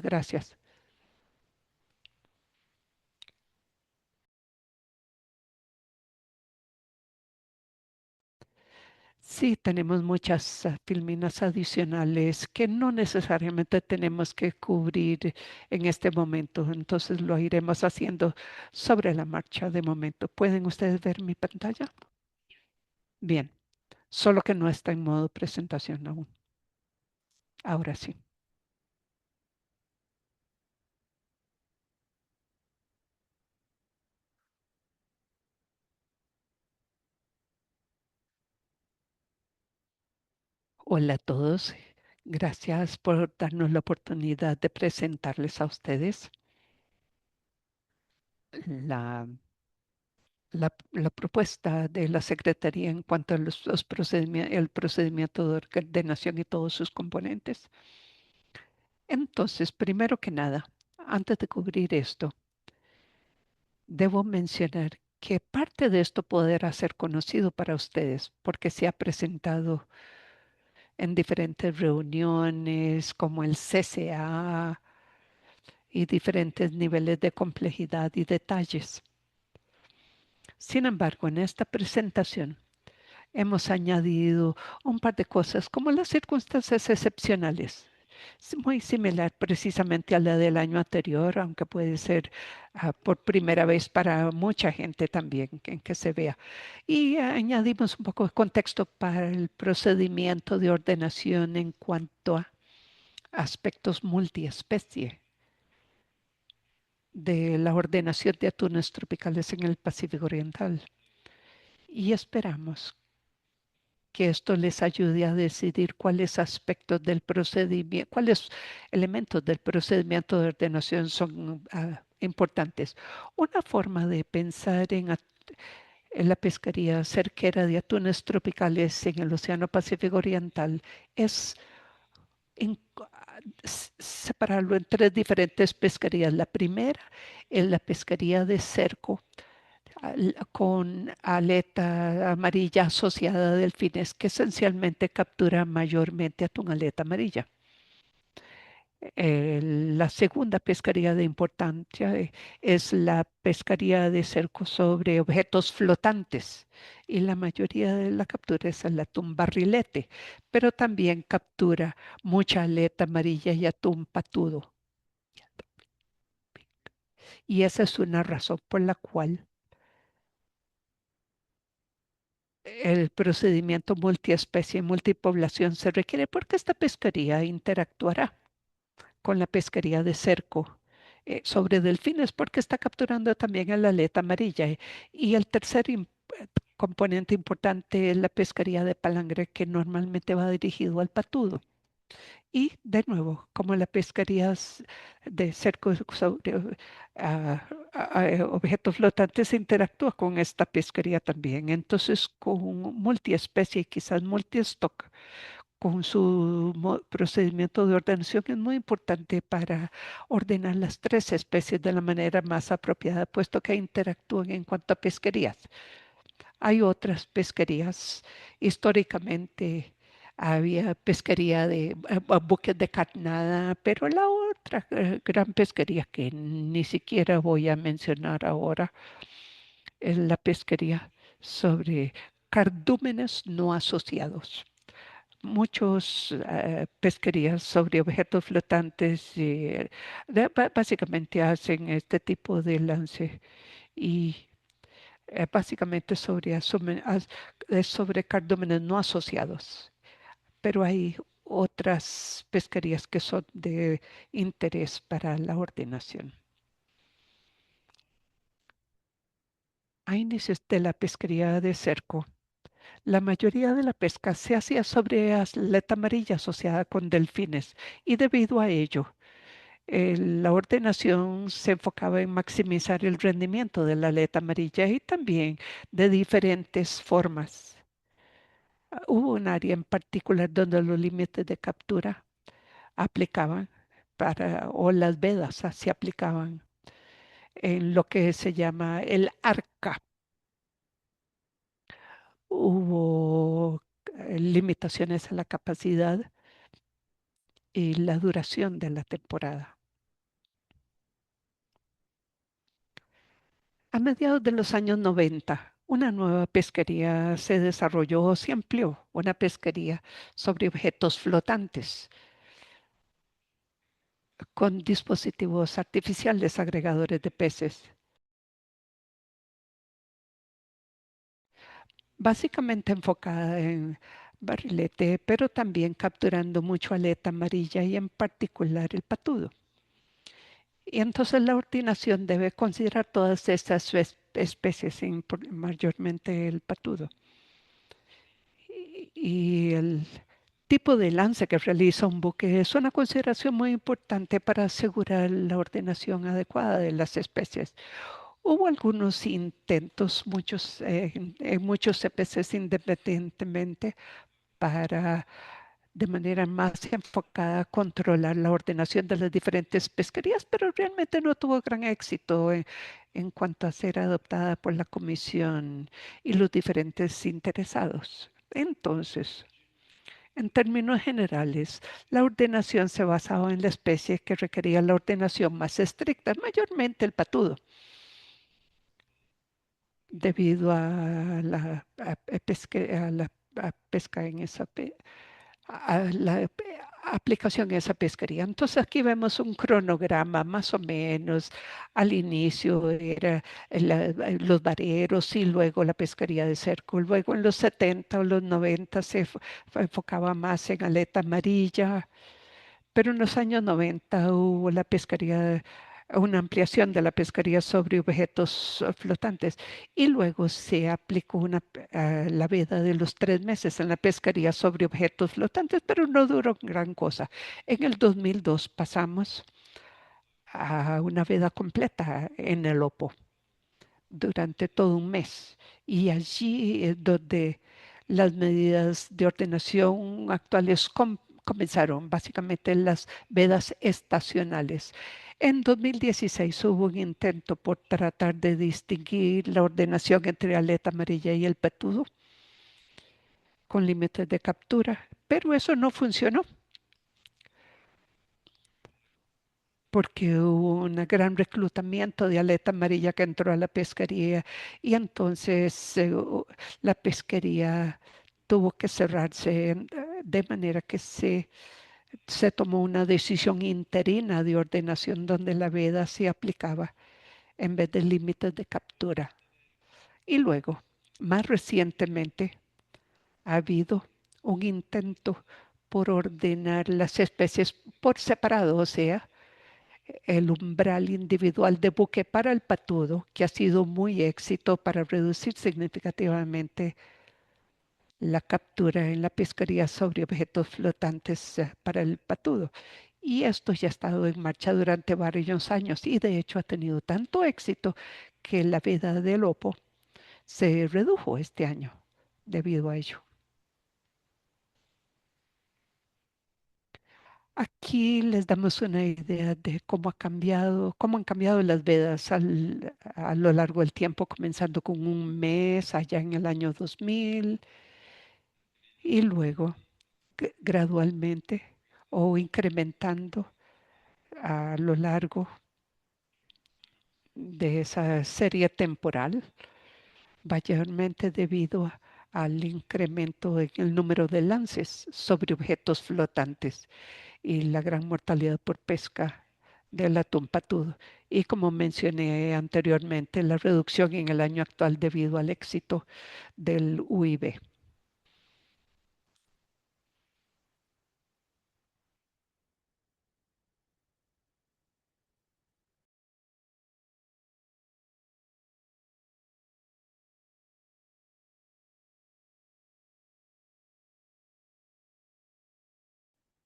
Gracias. Sí, tenemos muchas filminas adicionales que no necesariamente tenemos que cubrir en este momento, entonces lo iremos haciendo sobre la marcha de momento. ¿Pueden ustedes ver mi pantalla? Bien, solo que no está en modo presentación aún. Ahora sí. Hola a todos. Gracias por darnos la oportunidad de presentarles a ustedes la la propuesta de la Secretaría en cuanto a el procedimiento de ordenación y todos sus componentes. Entonces, primero que nada, antes de cubrir esto, debo mencionar que parte de esto podrá ser conocido para ustedes porque se ha presentado en diferentes reuniones como el CCA y diferentes niveles de complejidad y detalles. Sin embargo, en esta presentación hemos añadido un par de cosas como las circunstancias excepcionales. Es muy similar precisamente a la del año anterior, aunque puede ser por primera vez para mucha gente también en que se vea. Y añadimos un poco de contexto para el procedimiento de ordenación en cuanto a aspectos multiespecie de la ordenación de atunes tropicales en el Pacífico Oriental. Y esperamos que esto les ayude a decidir cuáles aspectos del procedimiento, cuáles elementos del procedimiento de ordenación son importantes. Una forma de pensar en la pesquería cerquera de atunes tropicales en el Océano Pacífico Oriental es en- separarlo en tres diferentes pesquerías. La primera es la pesquería de cerco con aleta amarilla asociada a delfines que esencialmente captura mayormente atún aleta amarilla. La segunda pesquería de importancia es la pesquería de cerco sobre objetos flotantes y la mayoría de la captura es el atún barrilete, pero también captura mucha aleta amarilla y atún patudo. Y esa es una razón por la cual el procedimiento multiespecie y multipoblación se requiere porque esta pesquería interactuará con la pesquería de cerco sobre delfines porque está capturando también a la aleta amarilla. Y el tercer componente importante es la pesquería de palangre que normalmente va dirigido al patudo. Y de nuevo, como la pesquería de cerco sobre objetos flotantes se interactúa con esta pesquería también. Entonces, con multiespecie y quizás multistock, con su procedimiento de ordenación es muy importante para ordenar las tres especies de la manera más apropiada, puesto que interactúan en cuanto a pesquerías. Hay otras pesquerías. Históricamente había pesquería de buques de carnada, pero la otra gran pesquería que ni siquiera voy a mencionar ahora es la pesquería sobre cardúmenes no asociados. Muchos pesquerías sobre objetos flotantes básicamente hacen este tipo de lance y básicamente es sobre cardúmenes no asociados, pero hay otras pesquerías que son de interés para la ordenación. A inicios de la pesquería de cerco, la mayoría de la pesca se hacía sobre aleta amarilla asociada con delfines y debido a ello, la ordenación se enfocaba en maximizar el rendimiento de la aleta amarilla y también de diferentes formas. Hubo un área en particular donde los límites de captura aplicaban o las vedas se aplicaban en lo que se llama el arca. Hubo limitaciones a la capacidad y la duración de la temporada. A mediados de los años 90, una nueva pesquería se desarrolló, se amplió, una pesquería sobre objetos flotantes con dispositivos artificiales agregadores de peces, básicamente enfocada en barrilete, pero también capturando mucho aleta amarilla y en particular el patudo. Y entonces la ordenación debe considerar todas estas especies, mayormente el patudo. Y el tipo de lance que realiza un buque es una consideración muy importante para asegurar la ordenación adecuada de las especies. Hubo algunos intentos, muchos, en muchos CPCs independientemente, para de manera más enfocada controlar la ordenación de las diferentes pesquerías, pero realmente no tuvo gran éxito en cuanto a ser adoptada por la comisión y los diferentes interesados. Entonces, en términos generales, la ordenación se basaba en la especie que requería la ordenación más estricta, mayormente el patudo, debido a a pesca en esa a la aplicación en esa pesquería. Entonces aquí vemos un cronograma más o menos. Al inicio era los vareros y luego la pesquería de cerco. Luego en los 70 o los 90 enfocaba más en aleta amarilla, pero en los años 90 hubo la pesquería, una ampliación de la pesquería sobre objetos flotantes y luego se aplicó la veda de los 3 meses en la pesquería sobre objetos flotantes, pero no duró gran cosa. En el 2002 pasamos a una veda completa en el Opo durante todo un mes y allí es donde las medidas de ordenación actuales comenzaron, básicamente las vedas estacionales. En 2016 hubo un intento por tratar de distinguir la ordenación entre aleta amarilla y el petudo con límites de captura, pero eso no funcionó porque hubo un gran reclutamiento de aleta amarilla que entró a la pesquería y entonces la pesquería tuvo que cerrarse de manera que se tomó una decisión interina de ordenación donde la veda se aplicaba en vez de límites de captura. Y luego, más recientemente, ha habido un intento por ordenar las especies por separado, o sea, el umbral individual de buque para el patudo, que ha sido muy éxito para reducir significativamente la captura en la pesquería sobre objetos flotantes para el patudo. Y esto ya ha estado en marcha durante varios años y de hecho ha tenido tanto éxito que la veda del Opo se redujo este año debido a ello. Aquí les damos una idea de cómo ha cambiado, cómo han cambiado las vedas a lo largo del tiempo, comenzando con un mes allá en el año 2000 y luego gradualmente o incrementando a lo largo de esa serie temporal, mayormente debido al incremento en el número de lances sobre objetos flotantes y la gran mortalidad por pesca del atún patudo. Y como mencioné anteriormente, la reducción en el año actual debido al éxito del UIB.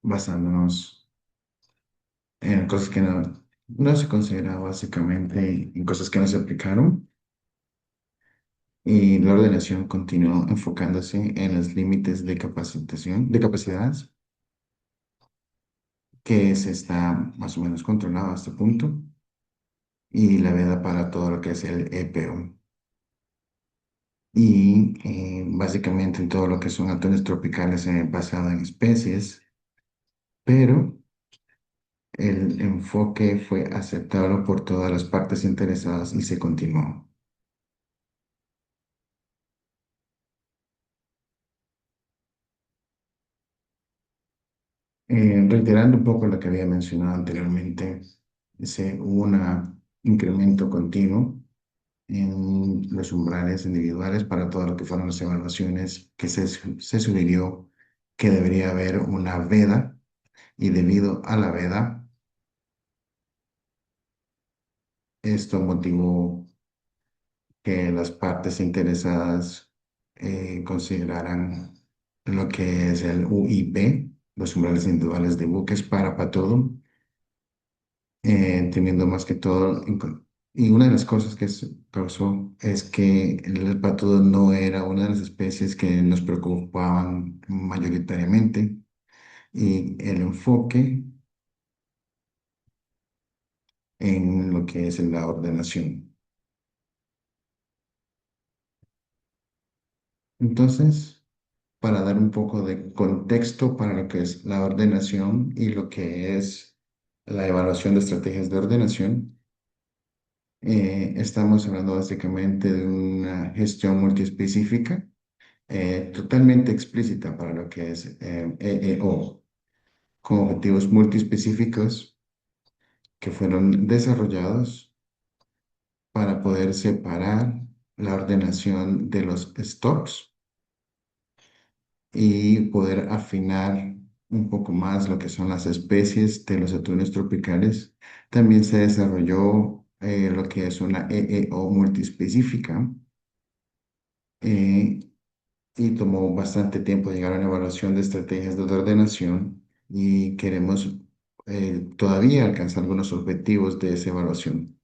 Basándonos en cosas que no se consideraban básicamente, en cosas que no se aplicaron, y la ordenación continuó enfocándose en los límites de capacitación, de capacidades, que se está más o menos controlado a este punto, y la veda para todo lo que es el EPO. Y básicamente en todo lo que son atunes tropicales basado en especies, pero el enfoque fue aceptado por todas las partes interesadas y se continuó. Reiterando un poco lo que había mencionado anteriormente, hubo un incremento continuo en los umbrales individuales para todo lo que fueron las evaluaciones, que se sugirió que debería haber una veda y debido a la veda, esto motivó que las partes interesadas consideraran lo que es el UIB, los umbrales individuales de buques para Patodo, teniendo más que todo, y una de las cosas que se causó es que el patudo no era una de las especies que nos preocupaban mayoritariamente y el enfoque en lo que es la ordenación. Entonces, para dar un poco de contexto para lo que es la ordenación y lo que es la evaluación de estrategias de ordenación, estamos hablando básicamente de una gestión multiespecífica totalmente explícita para lo que es EEO, con objetivos multiespecíficos que fueron desarrollados para poder separar la ordenación de los stocks y poder afinar un poco más lo que son las especies de los atunes tropicales. También se desarrolló lo que es una EEO multiespecífica, eh, y tomó bastante tiempo llegar a una evaluación de estrategias de ordenación y queremos todavía alcanzar algunos objetivos de esa evaluación.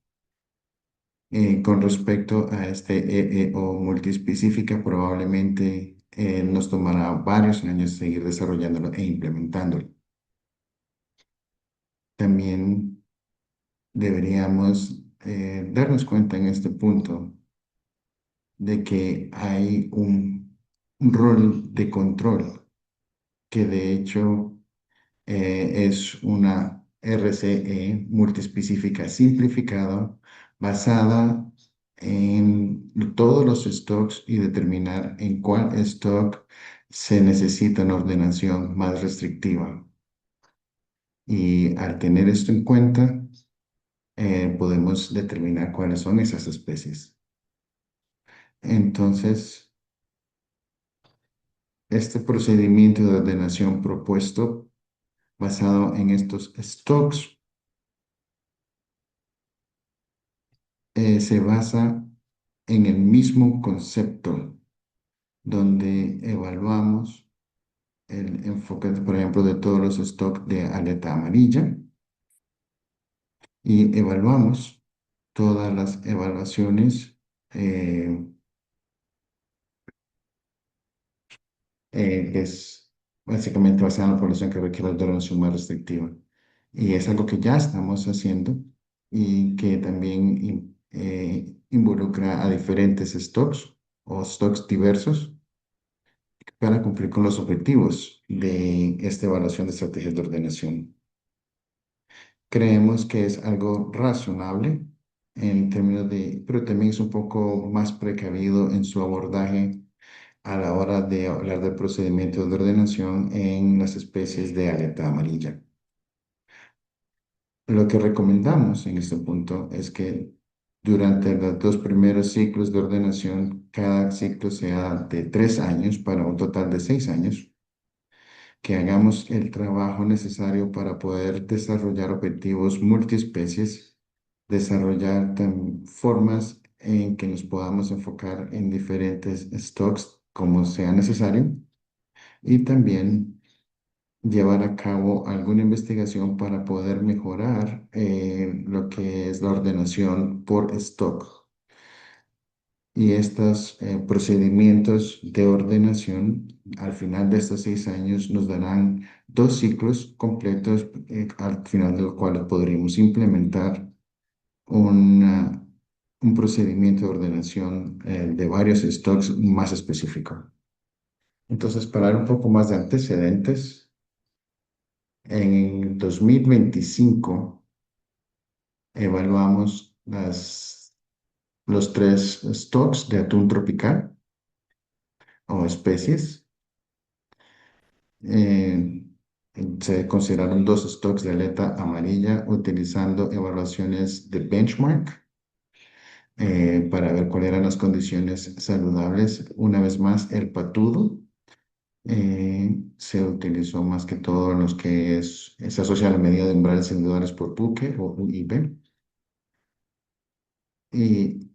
Con respecto a este EEO multiespecífica, probablemente nos tomará varios años seguir desarrollándolo e implementándolo. También deberíamos darnos cuenta en este punto de que hay un rol de control que de hecho es una RCE multiespecífica simplificada basada en todos los stocks y determinar en cuál stock se necesita una ordenación más restrictiva. Y al tener esto en cuenta, podemos determinar cuáles son esas especies. Entonces, este procedimiento de ordenación propuesto basado en estos stocks se basa en el mismo concepto, donde evaluamos el enfoque, por ejemplo, de todos los stocks de aleta amarilla y evaluamos todas las evaluaciones eh, que es básicamente basada en la población que requiere la donación más restrictiva. Y es algo que ya estamos haciendo y que también involucra a diferentes stocks o stocks diversos para cumplir con los objetivos de esta evaluación de estrategias de ordenación. Creemos que es algo razonable en términos de, pero también es un poco más precavido en su abordaje a la hora de hablar de procedimientos de ordenación en las especies de aleta amarilla. Lo que recomendamos en este punto es que durante los dos primeros ciclos de ordenación, cada ciclo sea de 3 años para un total de 6 años, que hagamos el trabajo necesario para poder desarrollar objetivos multiespecies, desarrollar formas en que nos podamos enfocar en diferentes stocks como sea necesario y también llevar a cabo alguna investigación para poder mejorar lo que es la ordenación por stock. Y estos procedimientos de ordenación al final de estos 6 años nos darán dos ciclos completos al final de los cuales podremos implementar una- un procedimiento de ordenación de varios stocks más específico. Entonces, para dar un poco más de antecedentes, en 2025 evaluamos los tres stocks de atún tropical o especies. Se consideraron dos stocks de aleta amarilla utilizando evaluaciones de benchmark para ver cuáles eran las condiciones saludables. Una vez más, el patudo se utilizó más que todo en los que se asocia a la medida de umbrales individuales por buque o UIB. Y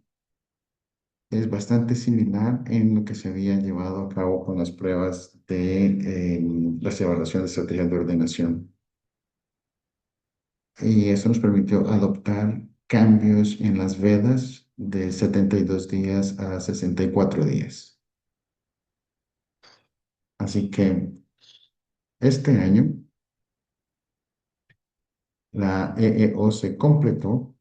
es bastante similar en lo que se había llevado a cabo con las pruebas de las evaluaciones de estrategias de ordenación. Y eso nos permitió adoptar cambios en las vedas de 72 días a 64 días. Así que este año la EEO se completó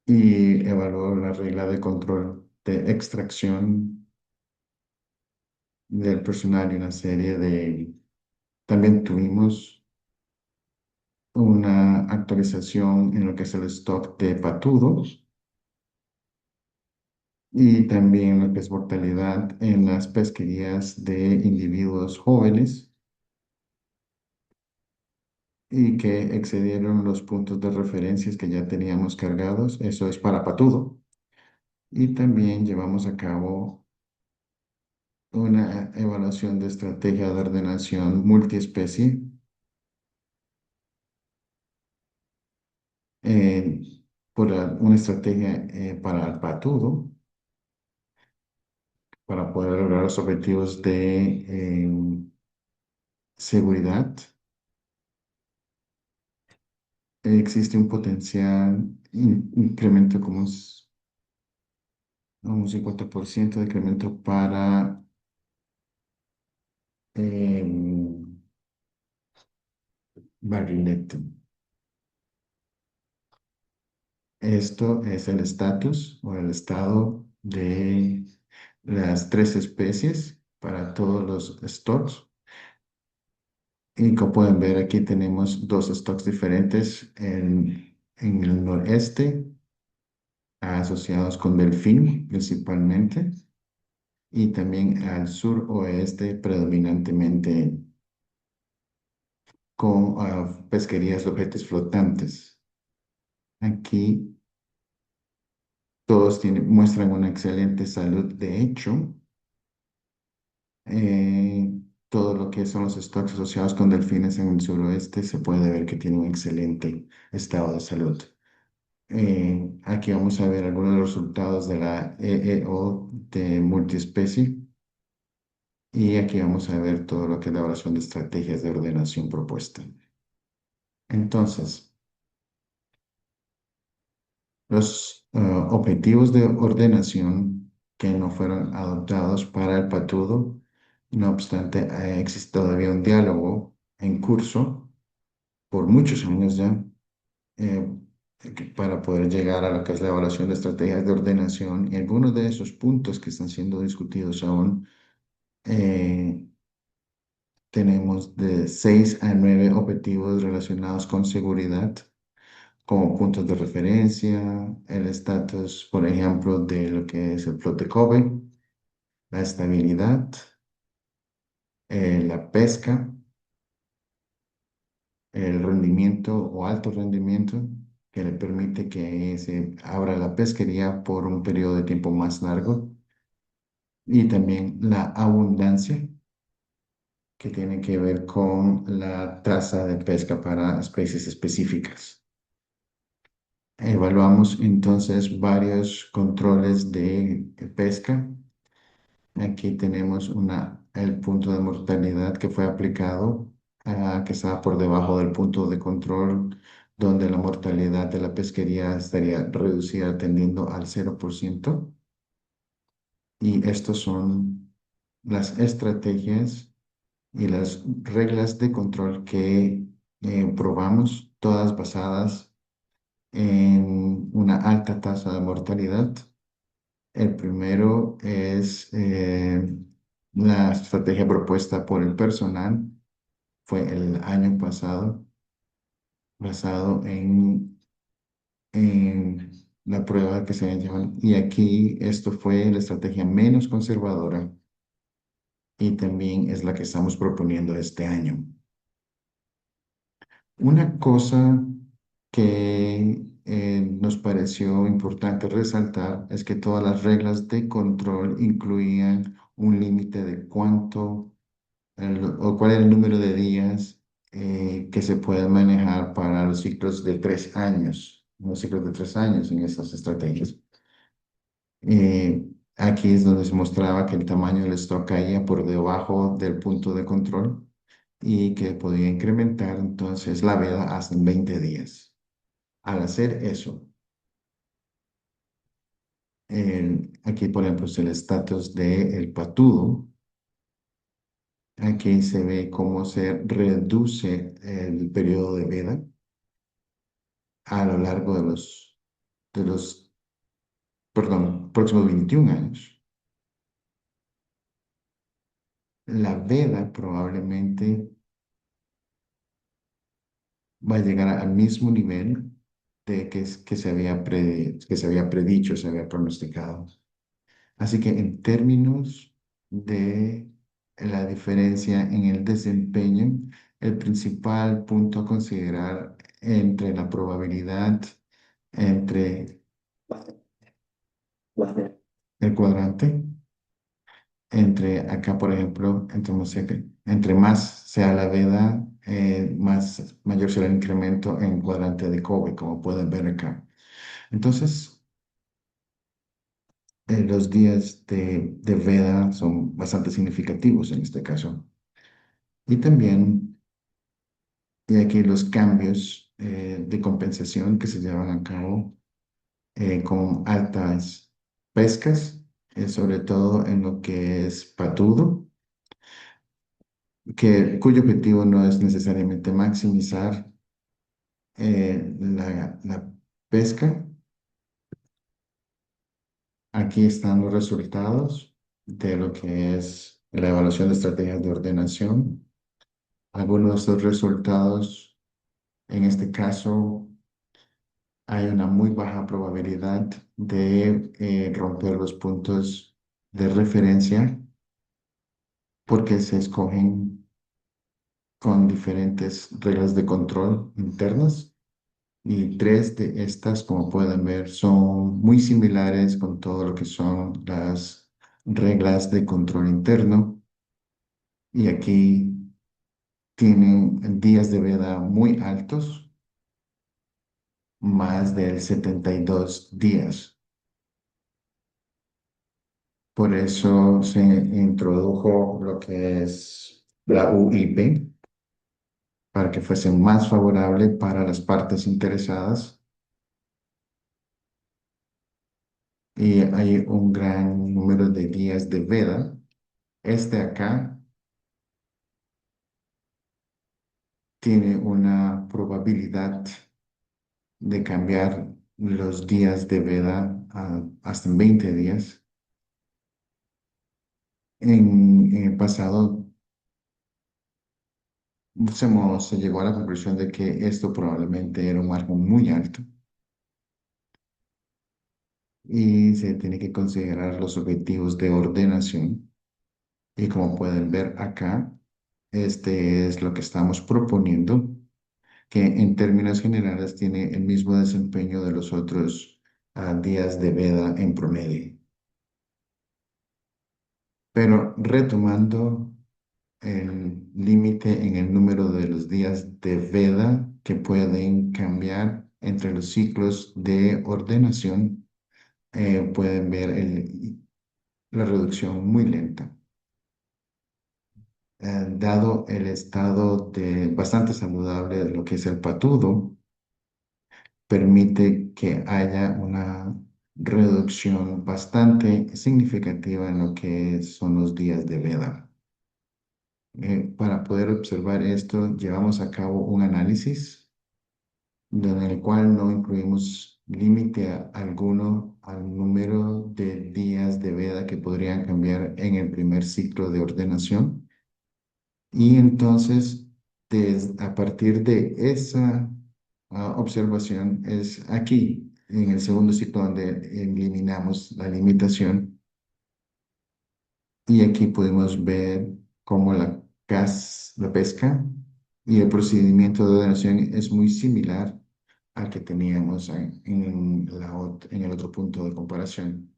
y evaluó la regla de control de extracción del personal y una serie de... También tuvimos una actualización en lo que es el stock de patudos y también lo que es mortalidad en las pesquerías de individuos jóvenes y que excedieron los puntos de referencias que ya teníamos cargados. Eso es para patudo. Y también llevamos a cabo una evaluación de estrategia de ordenación multiespecie eh, por una estrategia para el patudo para poder lograr los objetivos de seguridad. Existe un potencial incremento como un 50% de incremento para barrilete. Esto es el estatus o el estado de las tres especies para todos los stocks. Y como pueden ver, aquí tenemos dos stocks diferentes en el noreste, asociados con delfín principalmente, y también al sur oeste, predominantemente con pesquerías de objetos flotantes. Aquí todos muestran una excelente salud. De hecho, eh, todo lo que son los stocks asociados con delfines en el suroeste se puede ver que tiene un excelente estado de salud. Aquí vamos a ver algunos de los resultados de la EEO de multiespecie y aquí vamos a ver todo lo que es la evaluación de estrategias de ordenación propuesta. Entonces, los objetivos de ordenación que no fueron adoptados para el patudo, no obstante, existe todavía un diálogo en curso por muchos años ya eh, para poder llegar a lo que es la evaluación de estrategias de ordenación y algunos de esos puntos que están siendo discutidos aún, eh, tenemos de 6 a 9 objetivos relacionados con seguridad como puntos de referencia, el estatus, por ejemplo, de lo que es el flote Kobe, la estabilidad, la pesca, el rendimiento o alto rendimiento que le permite que se abra la pesquería por un periodo de tiempo más largo y también la abundancia que tiene que ver con la tasa de pesca para especies específicas. Evaluamos entonces varios controles de pesca. Aquí tenemos el punto de mortalidad que fue aplicado, que estaba por debajo del punto de control, donde la mortalidad de la pesquería estaría reducida tendiendo al 0%. Y estos son las estrategias y las reglas de control que probamos, todas basadas en una alta tasa de mortalidad. El primero es la estrategia propuesta por el personal. Fue el año pasado, basado en la prueba que se había llevado. Y aquí esto fue la estrategia menos conservadora y también es la que estamos proponiendo este año. Una cosa que nos pareció importante resaltar es que todas las reglas de control incluían un límite de o cuál es el número de días que se pueden manejar para los ciclos de 3 años, los ciclos de 3 años en estas estrategias. Aquí es donde se mostraba que el tamaño del stock caía por debajo del punto de control y que podía incrementar entonces la veda hasta en 20 días. Al hacer eso, aquí por ejemplo es el estatus del patudo. Aquí se ve cómo se reduce el periodo de veda a lo largo de los, perdón, próximos 21 años. La veda probablemente va a llegar al mismo nivel que se había predicho, se había pronosticado. Así que en términos de la diferencia en el desempeño, el principal punto a considerar entre la probabilidad entre el cuadrante, entre acá, por ejemplo, entre más sea la veda, mayor será el incremento en el cuadrante de Kobe, como pueden ver acá. Entonces, los días de veda son bastante significativos en este caso. Y también y aquí los cambios de compensación que se llevan a cabo con altas pescas, sobre todo en lo que es patudo, cuyo objetivo no es necesariamente maximizar la pesca. Aquí están los resultados de lo que es la evaluación de estrategias de ordenación. Algunos de estos resultados, en este caso, hay una muy baja probabilidad de romper los puntos de referencia porque se escogen con diferentes reglas de control internas y tres de estas, como pueden ver, son muy similares con todo lo que son las reglas de control interno y aquí tienen días de veda muy altos, más del 72 días. Por eso se introdujo lo que es la UIP para que fuese más favorable para las partes interesadas. Y hay un gran número de días de veda. Este acá tiene una probabilidad de cambiar los días de veda hasta en 20 días. En el pasado se llegó a la conclusión de que esto probablemente era un margen muy alto y se tiene que considerar los objetivos de ordenación. Y como pueden ver acá, este es lo que estamos proponiendo, que en términos generales tiene el mismo desempeño de los otros días de veda en promedio. Pero retomando el límite en el número de los días de veda que pueden cambiar entre los ciclos de ordenación, pueden ver la reducción muy lenta. Dado el estado bastante saludable de lo que es el patudo, permite que haya una reducción bastante significativa en lo que son los días de veda. Para poder observar esto, llevamos a cabo un análisis en el cual no incluimos límite alguno al número de días de veda que podrían cambiar en el primer ciclo de ordenación. Y entonces, a partir de esa observación, es aquí, en el segundo ciclo, donde eliminamos la limitación Y aquí podemos ver cómo la pesca y el procedimiento de ordenación es muy similar al que teníamos en el otro punto de comparación.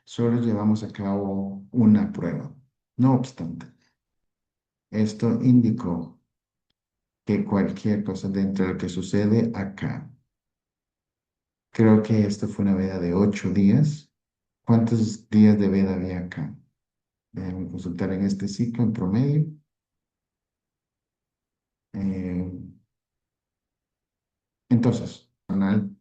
Solo llevamos a cabo una prueba. No obstante, esto indicó que cualquier cosa dentro de lo que sucede acá, creo que esto fue una veda de 8 días. ¿Cuántos días de veda había acá? Déjenme consultar en este ciclo en promedio. Eh, entonces, personal,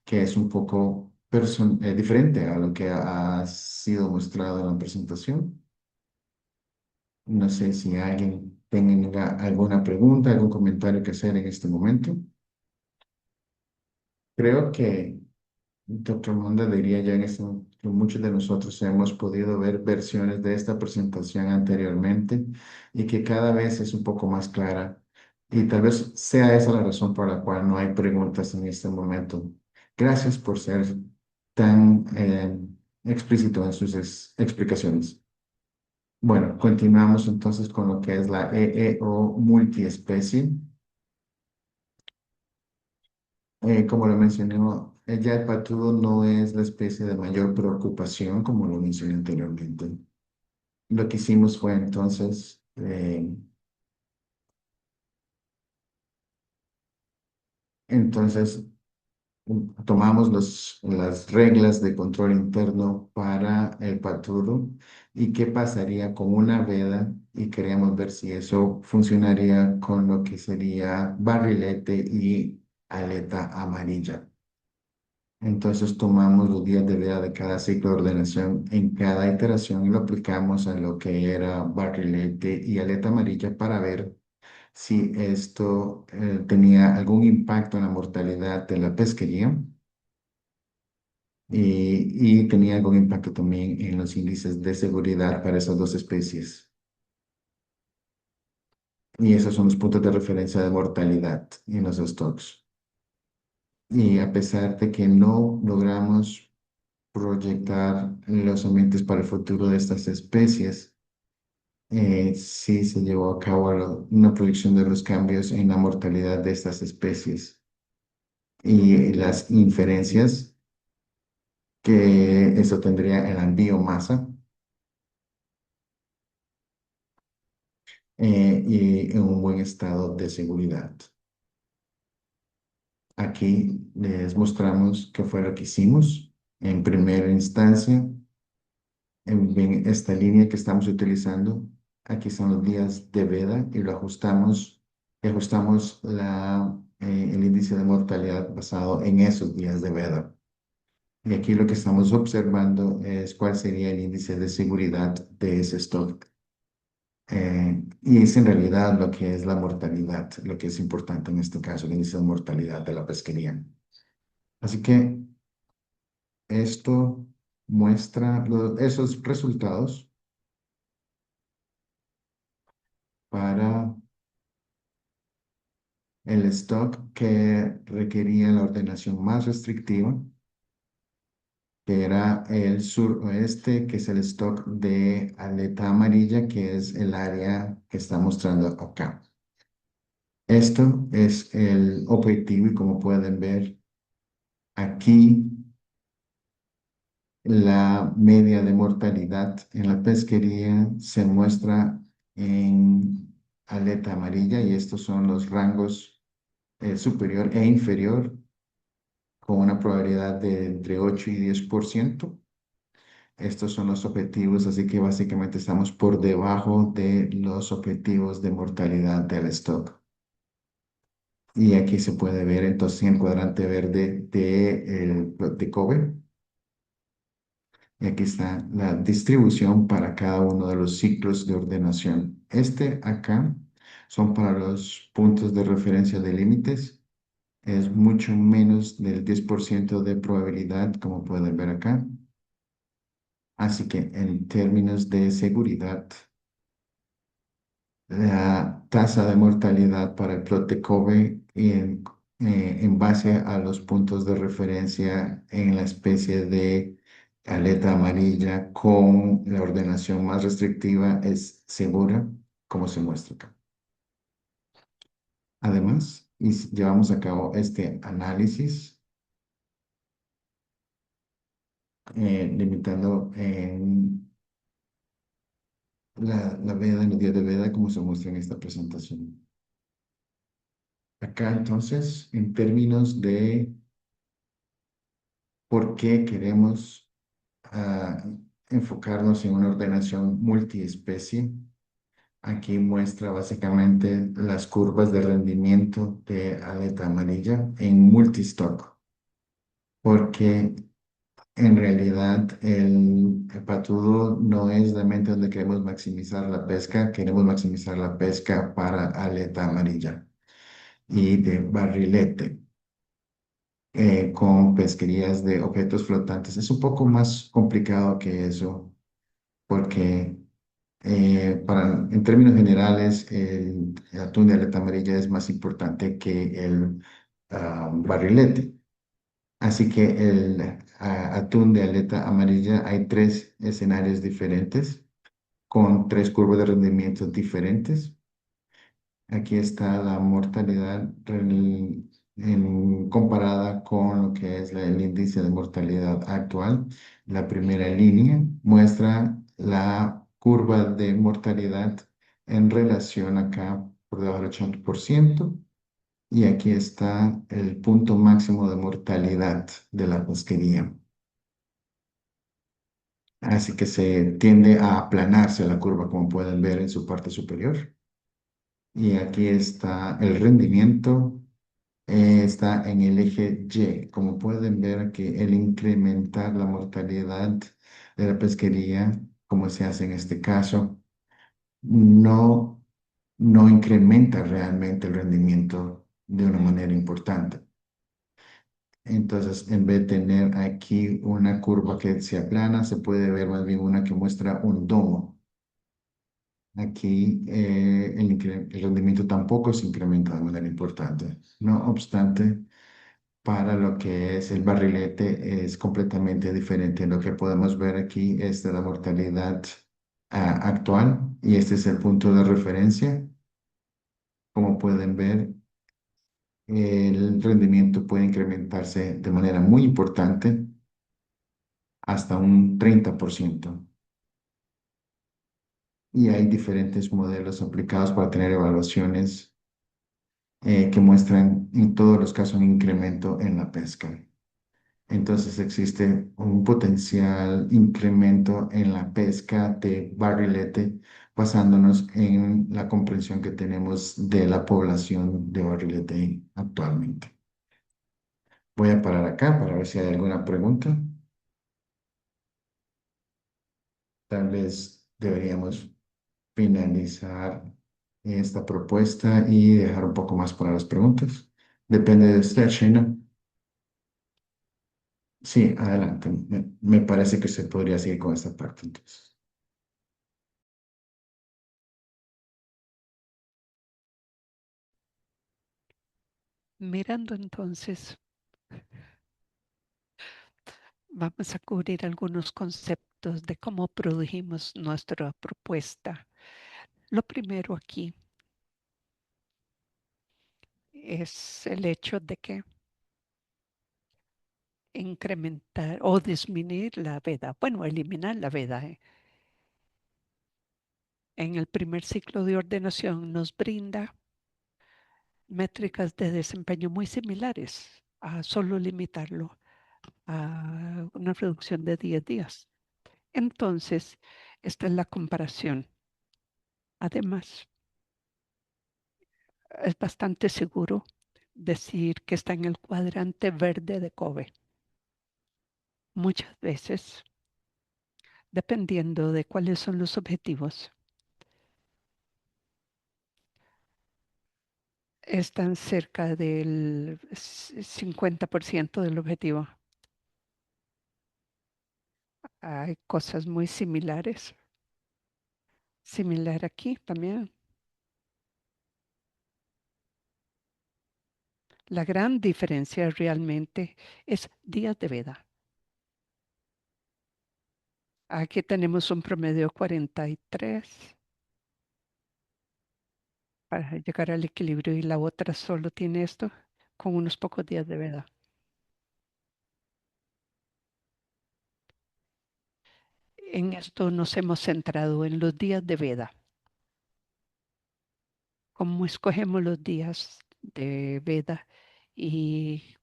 que es un poco diferente a lo que ha sido mostrado en la presentación. No sé si alguien tenga alguna pregunta, algún comentario que hacer en este momento. Creo que Doctor Monda diría ya en esto que muchos de nosotros hemos podido ver versiones de esta presentación anteriormente y que cada vez es un poco más clara y tal vez sea esa la razón por la cual no hay preguntas en este momento. Gracias por ser tan explícito en sus explicaciones. Bueno, continuamos entonces con lo que es la EEO multiespecie. Como lo mencioné, ya el patudo no es la especie de mayor preocupación, como lo mencioné anteriormente. Lo que hicimos fue entonces tomamos las reglas de control interno para el patudo y qué pasaría con una veda y queríamos ver si eso funcionaría con lo que sería barrilete y aleta amarilla. Entonces tomamos los días de vida de cada ciclo de ordenación en cada iteración y lo aplicamos a lo que era barrilete y aleta amarilla para ver si esto tenía algún impacto en la mortalidad de la pesquería y tenía algún impacto también en los índices de seguridad para esas dos especies. Y esos son los puntos de referencia de mortalidad en los stocks. Y a pesar de que no logramos proyectar los ambientes para el futuro de estas especies, sí se llevó a cabo una proyección de los cambios en la mortalidad de estas especies y las inferencias que eso tendría en la biomasa y en un buen estado de seguridad. Aquí les mostramos qué fue lo que hicimos en primera instancia. En esta línea que estamos utilizando, aquí son los días de veda y lo ajustamos, y ajustamos el índice de mortalidad basado en esos días de veda. Y aquí lo que estamos observando es cuál sería el índice de seguridad de ese stock. Y es en realidad lo que es la mortalidad, lo que es importante en este caso, el índice de mortalidad de la pesquería. Así que esto muestra esos resultados para el stock que requería la ordenación más restrictiva, que era el suroeste, que es el stock de aleta amarilla, que es el área que está mostrando acá. Esto es el objetivo y como pueden ver aquí, la media de mortalidad en la pesquería se muestra en aleta amarilla y estos son los rangos superior e inferior con una probabilidad de entre 8 y 10%. Estos son los objetivos, así que básicamente estamos por debajo de los objetivos de mortalidad del stock. Y aquí se puede ver entonces en el cuadrante verde de Kobe. Y aquí está la distribución para cada uno de los ciclos de ordenación. Este acá son para los puntos de referencia de límites. Es mucho menos del 10% de probabilidad, como pueden ver acá. Así que en términos de seguridad, la tasa de mortalidad para el plot de Kobe en base a los puntos de referencia en la especie de aleta amarilla con la ordenación más restrictiva es segura, como se muestra acá. Además, llevamos a cabo este análisis limitando en la veda, en los días de veda, como se muestra en esta presentación. Acá entonces, en términos de por qué queremos ah, enfocarnos en una ordenación multiespecie, aquí muestra básicamente las curvas de rendimiento de aleta amarilla en multistock, porque en realidad el patudo no es la mente donde queremos maximizar la pesca, queremos maximizar la pesca para aleta amarilla y de barrilete. Con pesquerías de objetos flotantes. Es un poco más complicado que eso, porque en términos generales, el atún de aleta amarilla es más importante que el barrilete. Así que el atún de aleta amarilla hay tres escenarios diferentes, con tres curvas de rendimiento diferentes. Aquí está la mortalidad comparada con lo que es el índice de mortalidad actual. La primera línea muestra la curva de mortalidad en relación acá por debajo del 80%. Y aquí está el punto máximo de mortalidad de la pesquería. Así que se tiende a aplanarse la curva, como pueden ver en su parte superior. Y aquí está el rendimiento, está en el eje Y. Como pueden ver aquí, el incrementar la mortalidad de la pesquería, como se hace en este caso, no, no incrementa realmente el rendimiento de una manera importante. Entonces, en vez de tener aquí una curva que se aplana, se puede ver más bien una que muestra un domo. Aquí el rendimiento tampoco se incrementa de manera importante. No obstante, para lo que es el barrilete es completamente diferente. Lo que podemos ver aquí es de la mortalidad actual y este es el punto de referencia. Como pueden ver, el rendimiento puede incrementarse de manera muy importante hasta un 30%. Y hay diferentes modelos aplicados para tener evaluaciones que muestran en todos los casos un incremento en la pesca. Entonces existe un potencial incremento en la pesca de barrilete basándonos en la comprensión que tenemos de la población de barrilete actualmente. Voy a parar acá para ver si hay alguna pregunta. Tal vez deberíamos finalizar esta propuesta y dejar un poco más para las preguntas. Depende de usted, Shina. Sí, adelante. Me parece que se podría seguir con esta parte entonces. Mirando entonces, vamos a cubrir algunos conceptos de cómo produjimos nuestra propuesta. Lo primero aquí es el hecho de que incrementar o disminuir la veda, bueno, eliminar la veda. En el primer ciclo de ordenación nos brinda métricas de desempeño muy similares a solo limitarlo a una reducción de 10 días. Entonces, esta es la comparación. Además, es bastante seguro decir que está en el cuadrante verde de Kobe. Muchas veces, dependiendo de cuáles son los objetivos, están cerca del 50% del objetivo. Hay cosas muy similares. Similar aquí también. La gran diferencia realmente es días de veda. Aquí tenemos un promedio 43 para llegar al equilibrio y la otra solo tiene esto con unos pocos días de veda. En esto nos hemos centrado en los días de veda. ¿Cómo escogemos los días de veda y,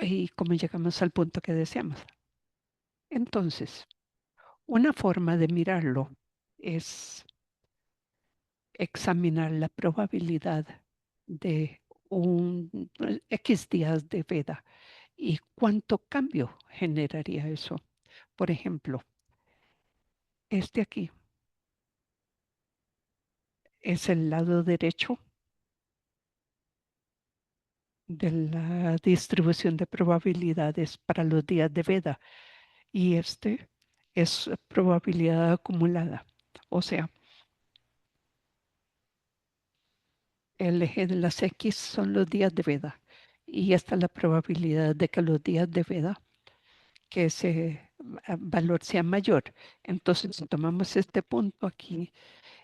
y cómo llegamos al punto que deseamos? Entonces, una forma de mirarlo es examinar la probabilidad de un X días de veda y cuánto cambio generaría eso. Por ejemplo, este aquí es el lado derecho de la distribución de probabilidades para los días de veda y este es probabilidad acumulada. O sea, el eje de las X son los días de veda y esta es la probabilidad de que los días de veda que ese valor sea mayor. Entonces, si tomamos este punto aquí,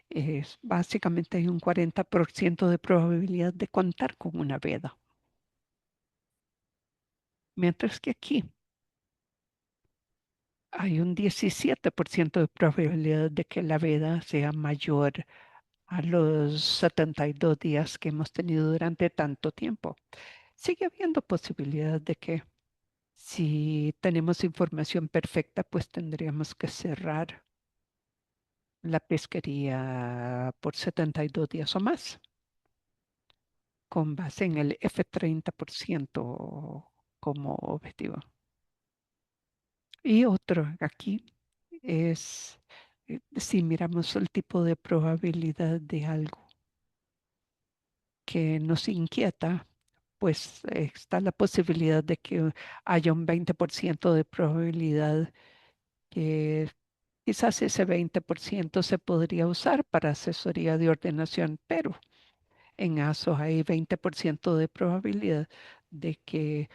es básicamente hay un 40% de probabilidad de contar con una veda. Mientras que aquí hay un 17% de probabilidad de que la veda sea mayor a los 72 días que hemos tenido durante tanto tiempo. Sigue habiendo posibilidad de que si tenemos información perfecta, pues tendríamos que cerrar la pesquería por 72 días o más, con base en el F30% como objetivo. Y otro aquí es, si miramos el tipo de probabilidad de algo que nos inquieta, pues está la posibilidad de que haya un 20% de probabilidad que quizás ese 20% se podría usar para asesoría de ordenación, pero en ASO hay 20% de probabilidad de que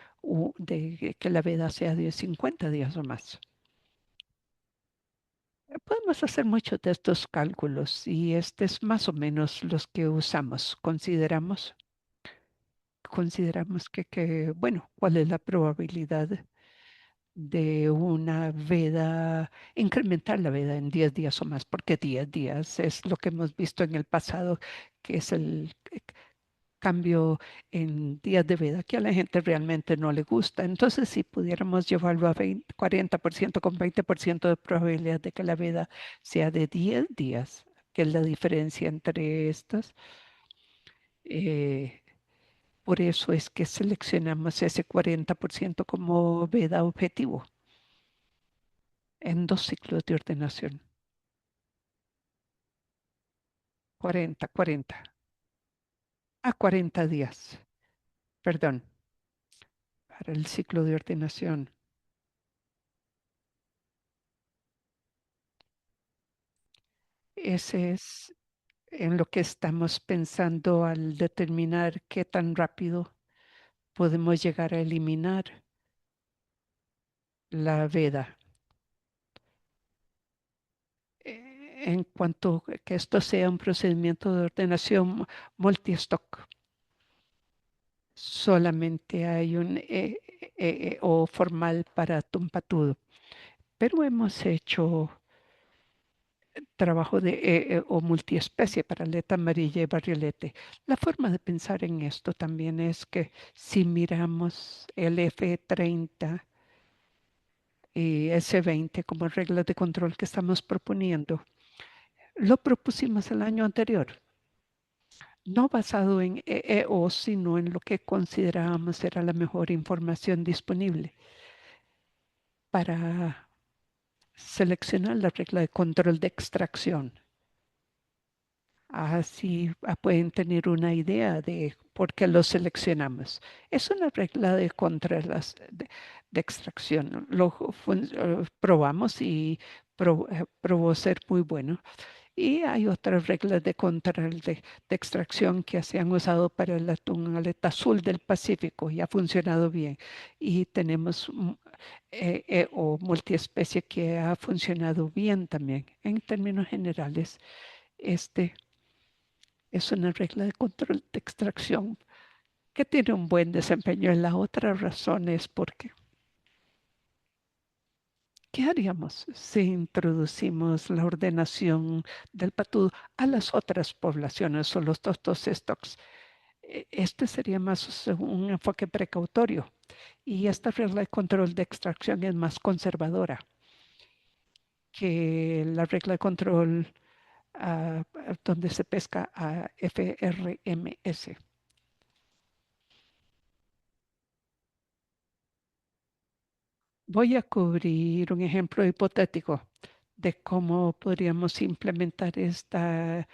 la veda sea de 50 días o más. Podemos hacer muchos de estos cálculos y este es más o menos los que usamos. Consideramos bueno, ¿cuál es la probabilidad de una veda, incrementar la veda en 10 días o más? Porque 10 días es lo que hemos visto en el pasado, que es el cambio en días de veda que a la gente realmente no le gusta. Entonces, si pudiéramos llevarlo a 40% con 20% de probabilidad de que la veda sea de 10 días, que es la diferencia entre estas, eh, por eso es que seleccionamos ese 40% como veda objetivo en 2 ciclos de ordenación. 40 a 40 días, perdón, para el ciclo de ordenación. Ese es en lo que estamos pensando al determinar qué tan rápido podemos llegar a eliminar la veda. En cuanto que esto sea un procedimiento de ordenación multi-stock, solamente hay un o formal para tumpatudo, pero hemos hecho trabajo de o multiespecie para aleta amarilla y barrilete. La forma de pensar en esto también es que si miramos el F30 y S20 como reglas de control que estamos proponiendo, lo propusimos el año anterior, no basado en EEO, sino en lo que considerábamos era la mejor información disponible para seleccionar la regla de control de extracción. Así pueden tener una idea de por qué lo seleccionamos. Es una regla de controles de extracción. Lo probamos y probó ser muy bueno. Y hay otras reglas de control de extracción que se han usado para el atún aleta azul del Pacífico y ha funcionado bien. Y tenemos o multiespecie que ha funcionado bien también. En términos generales, este es una regla de control de extracción que tiene un buen desempeño. La otra razón es porque, ¿qué haríamos si introducimos la ordenación del patudo a las otras poblaciones o los otros stocks? Este sería más un enfoque precautorio y esta regla de control de extracción es más conservadora que la regla de control donde se pesca a FRMS. Voy a cubrir un ejemplo hipotético de cómo podríamos implementar este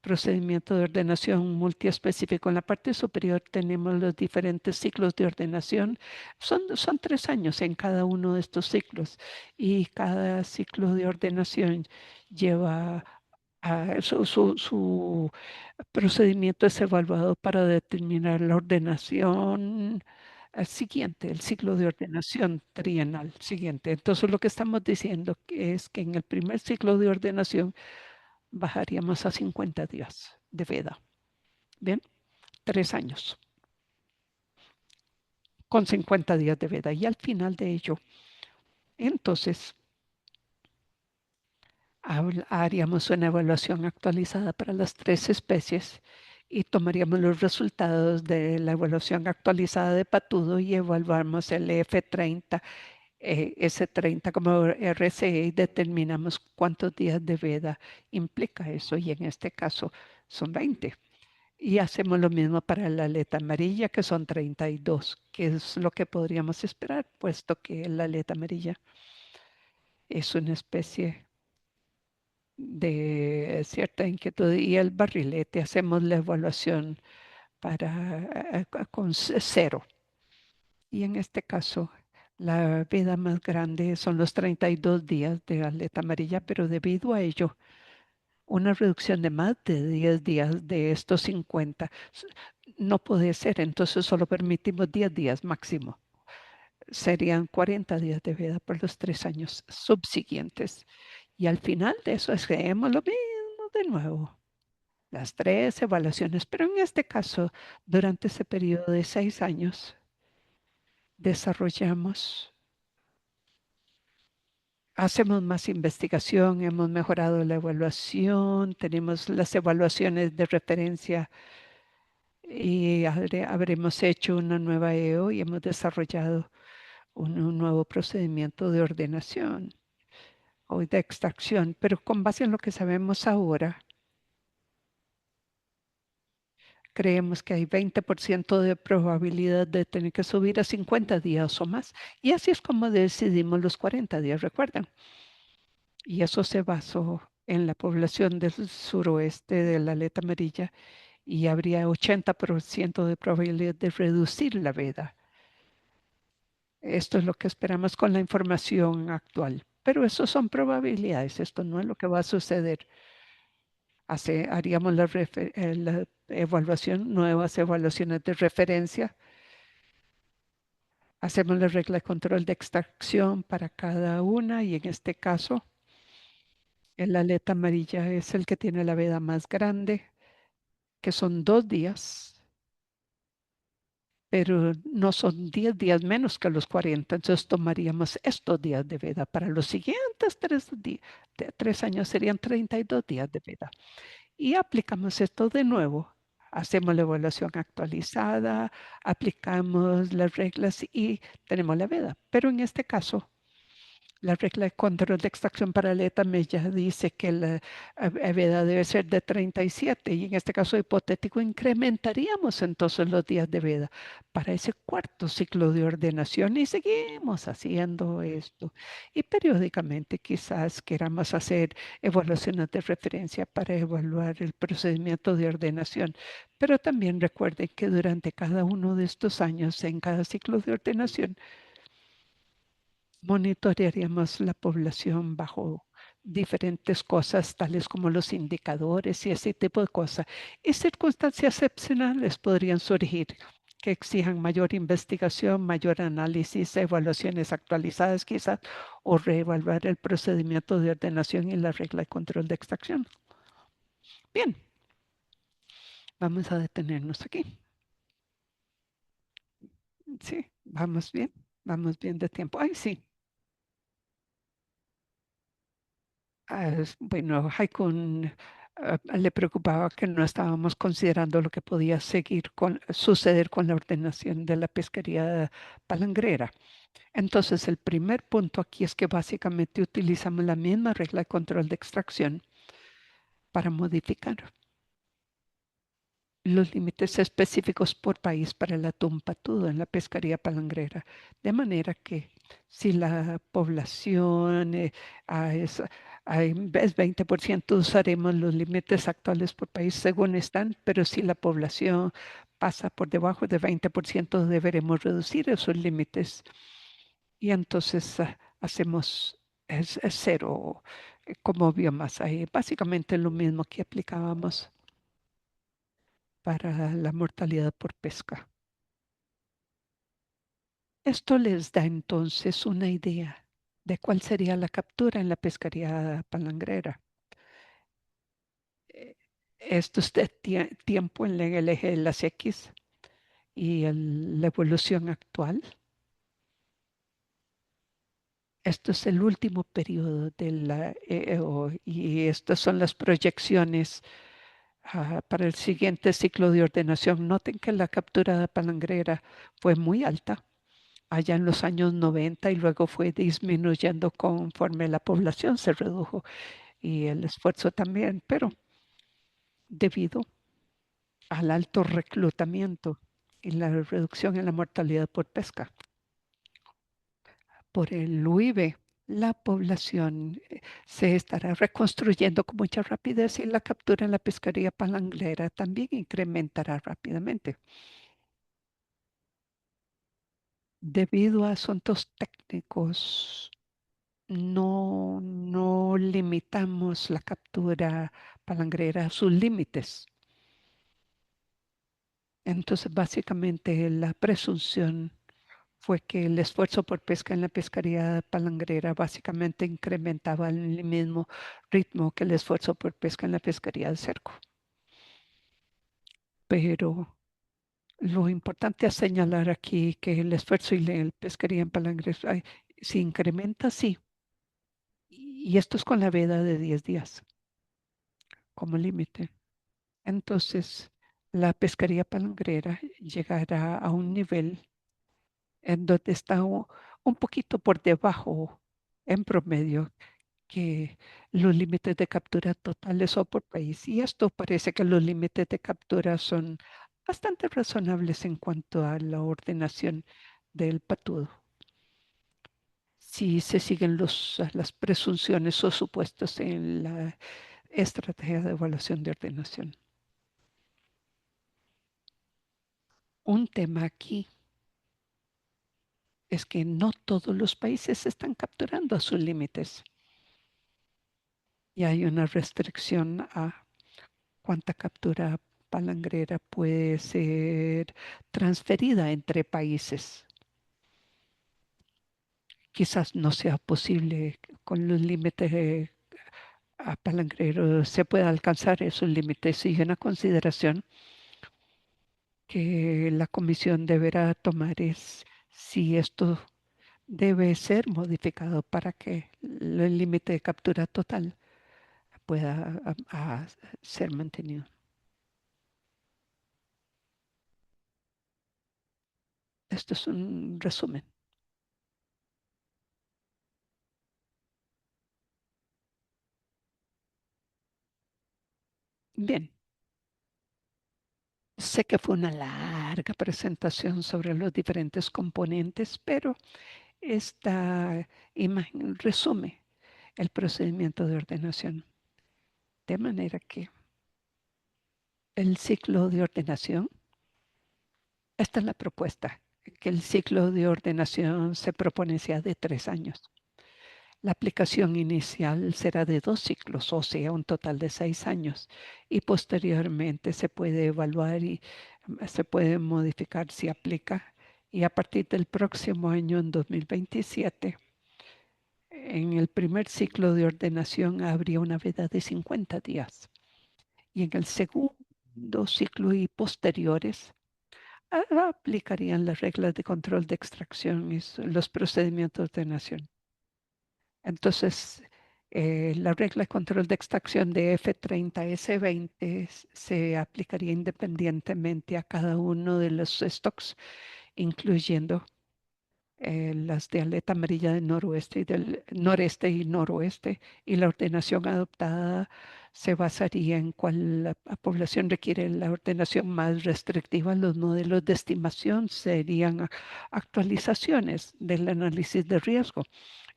procedimiento de ordenación multiespecífico. En la parte superior tenemos los diferentes ciclos de ordenación. Son 3 años en cada uno de estos ciclos y cada ciclo de ordenación lleva su procedimiento es evaluado para determinar la ordenación siguiente, el ciclo de ordenación trienal siguiente. Entonces, lo que estamos diciendo es que en el primer ciclo de ordenación bajaríamos a 50 días de veda. Bien, 3 años con 50 días de veda. Y al final de ello, entonces, haríamos una evaluación actualizada para las 3 especies y tomaríamos los resultados de la evaluación actualizada de patudo y evaluamos el F30, S30 como RCE y determinamos cuántos días de veda implica eso y en este caso son 20. Y hacemos lo mismo para la aleta amarilla que son 32, que es lo que podríamos esperar, puesto que la aleta amarilla es una especie de cierta inquietud y el barrilete hacemos la evaluación para con 0. Y en este caso, la vida más grande son los 32 días de aleta amarilla, pero debido a ello, una reducción de más de 10 días de estos 50 no puede ser, entonces solo permitimos 10 días máximo. Serían 40 días de vida por los 3 años subsiguientes. Y al final de eso hacemos lo mismo de nuevo. Las 3 evaluaciones, pero en este caso, durante ese periodo de 6 años, desarrollamos, hacemos más investigación, hemos mejorado la evaluación, tenemos las evaluaciones de referencia y habremos hecho una nueva EO y hemos desarrollado un nuevo procedimiento de ordenación o de extracción, pero con base en lo que sabemos ahora, creemos que hay 20% de probabilidad de tener que subir a 50 días o más. Y así es como decidimos los 40 días, recuerdan. Y eso se basó en la población del suroeste de la aleta amarilla y habría 80% de probabilidad de reducir la veda. Esto es lo que esperamos con la información actual. Pero eso son probabilidades, esto no es lo que va a suceder. Haríamos la evaluación, nuevas evaluaciones de referencia. Hacemos la regla de control de extracción para cada una y en este caso el aleta amarilla es el que tiene la veda más grande, que son 2 días, pero no son 10 días menos que los 40. Entonces tomaríamos estos días de veda. Para los siguientes 3 años serían 32 días de veda. Y aplicamos esto de nuevo. Hacemos la evaluación actualizada, aplicamos las reglas y tenemos la veda. Pero en este caso, la regla de control de extracción para aleta ya dice que la veda debe ser de 37 y en este caso hipotético incrementaríamos entonces los días de veda para ese cuarto ciclo de ordenación y seguimos haciendo esto. Y periódicamente quizás queramos hacer evaluaciones de referencia para evaluar el procedimiento de ordenación. Pero también recuerden que durante cada uno de estos años, en cada ciclo de ordenación, monitorearíamos la población bajo diferentes cosas, tales como los indicadores y ese tipo de cosas. Y circunstancias excepcionales podrían surgir que exijan mayor investigación, mayor análisis, evaluaciones actualizadas quizás, o reevaluar el procedimiento de ordenación y la regla de control de extracción. Bien, vamos a detenernos aquí. Sí, vamos bien de tiempo. Ay, sí. Bueno, Haikun le preocupaba que no estábamos considerando lo que podía suceder con la ordenación de la pesquería palangrera. Entonces, el primer punto aquí es que básicamente utilizamos la misma regla de control de extracción para modificar los límites específicos por país para el atún patudo en la pesquería palangrera, de manera que si la población es 20%, usaremos los límites actuales por país según están, pero si la población pasa por debajo de 20%, deberemos reducir esos límites y entonces hacemos es cero como biomasa. Y básicamente lo mismo que aplicábamos para la mortalidad por pesca. Esto les da entonces una idea de cuál sería la captura en la pesquería palangrera. Eh, Esto es de tiempo en el eje de las X y la evolución actual. Esto es el último periodo de la EEO y estas son las proyecciones para el siguiente ciclo de ordenación. Noten que la captura palangrera fue muy alta allá en los años 90 y luego fue disminuyendo conforme la población se redujo y el esfuerzo también, pero debido al alto reclutamiento y la reducción en la mortalidad por pesca. Por el UIB, la población se estará reconstruyendo con mucha rapidez y la captura en la pesquería palangrera también incrementará rápidamente. Debido a asuntos técnicos, no limitamos la captura palangrera a sus límites. Entonces, básicamente, la presunción fue que el esfuerzo por pesca en la pesquería palangrera básicamente incrementaba en el mismo ritmo que el esfuerzo por pesca en la pesquería de cerco. Pero lo importante es señalar aquí que el esfuerzo y la pesquería en palangrera se incrementa, sí, y esto es con la veda de 10 días como límite. Entonces, la pesquería palangrera llegará a un nivel en donde está un poquito por debajo en promedio que los límites de captura totales o por país. Y esto parece que los límites de captura son bastante razonables en cuanto a la ordenación del patudo. Si se siguen las presunciones o supuestos en la estrategia de evaluación de ordenación. Un tema aquí es que no todos los países están capturando a sus límites y hay una restricción a cuánta captura palangrera puede ser transferida entre países. Quizás no sea posible con los límites a palangreros se pueda alcanzar esos límites y una consideración que la comisión deberá tomar es si esto debe ser modificado para que el límite de captura total pueda ser mantenido. Esto es un resumen. Bien, sé que fue una larga presentación sobre los diferentes componentes, pero esta imagen resume el procedimiento de ordenación. De manera que el ciclo de ordenación, esta es la propuesta, que el ciclo de ordenación se propone sea de 3 años. La aplicación inicial será de 2 ciclos, o sea, un total de 6 años, y posteriormente se puede evaluar y se puede modificar si aplica. Y a partir del próximo año, en 2027, en el primer ciclo de ordenación habría una veda de 50 días. Y en el segundo ciclo y posteriores aplicarían las reglas de control de extracción y los procedimientos de ordenación. Entonces, la regla de control de extracción de F30S20 se aplicaría independientemente a cada uno de los stocks, incluyendo las de aleta amarilla del noroeste y del noreste y noroeste, y la ordenación adoptada se basaría en cuál la población requiere la ordenación más restrictiva. Los modelos de estimación serían actualizaciones del análisis de riesgo.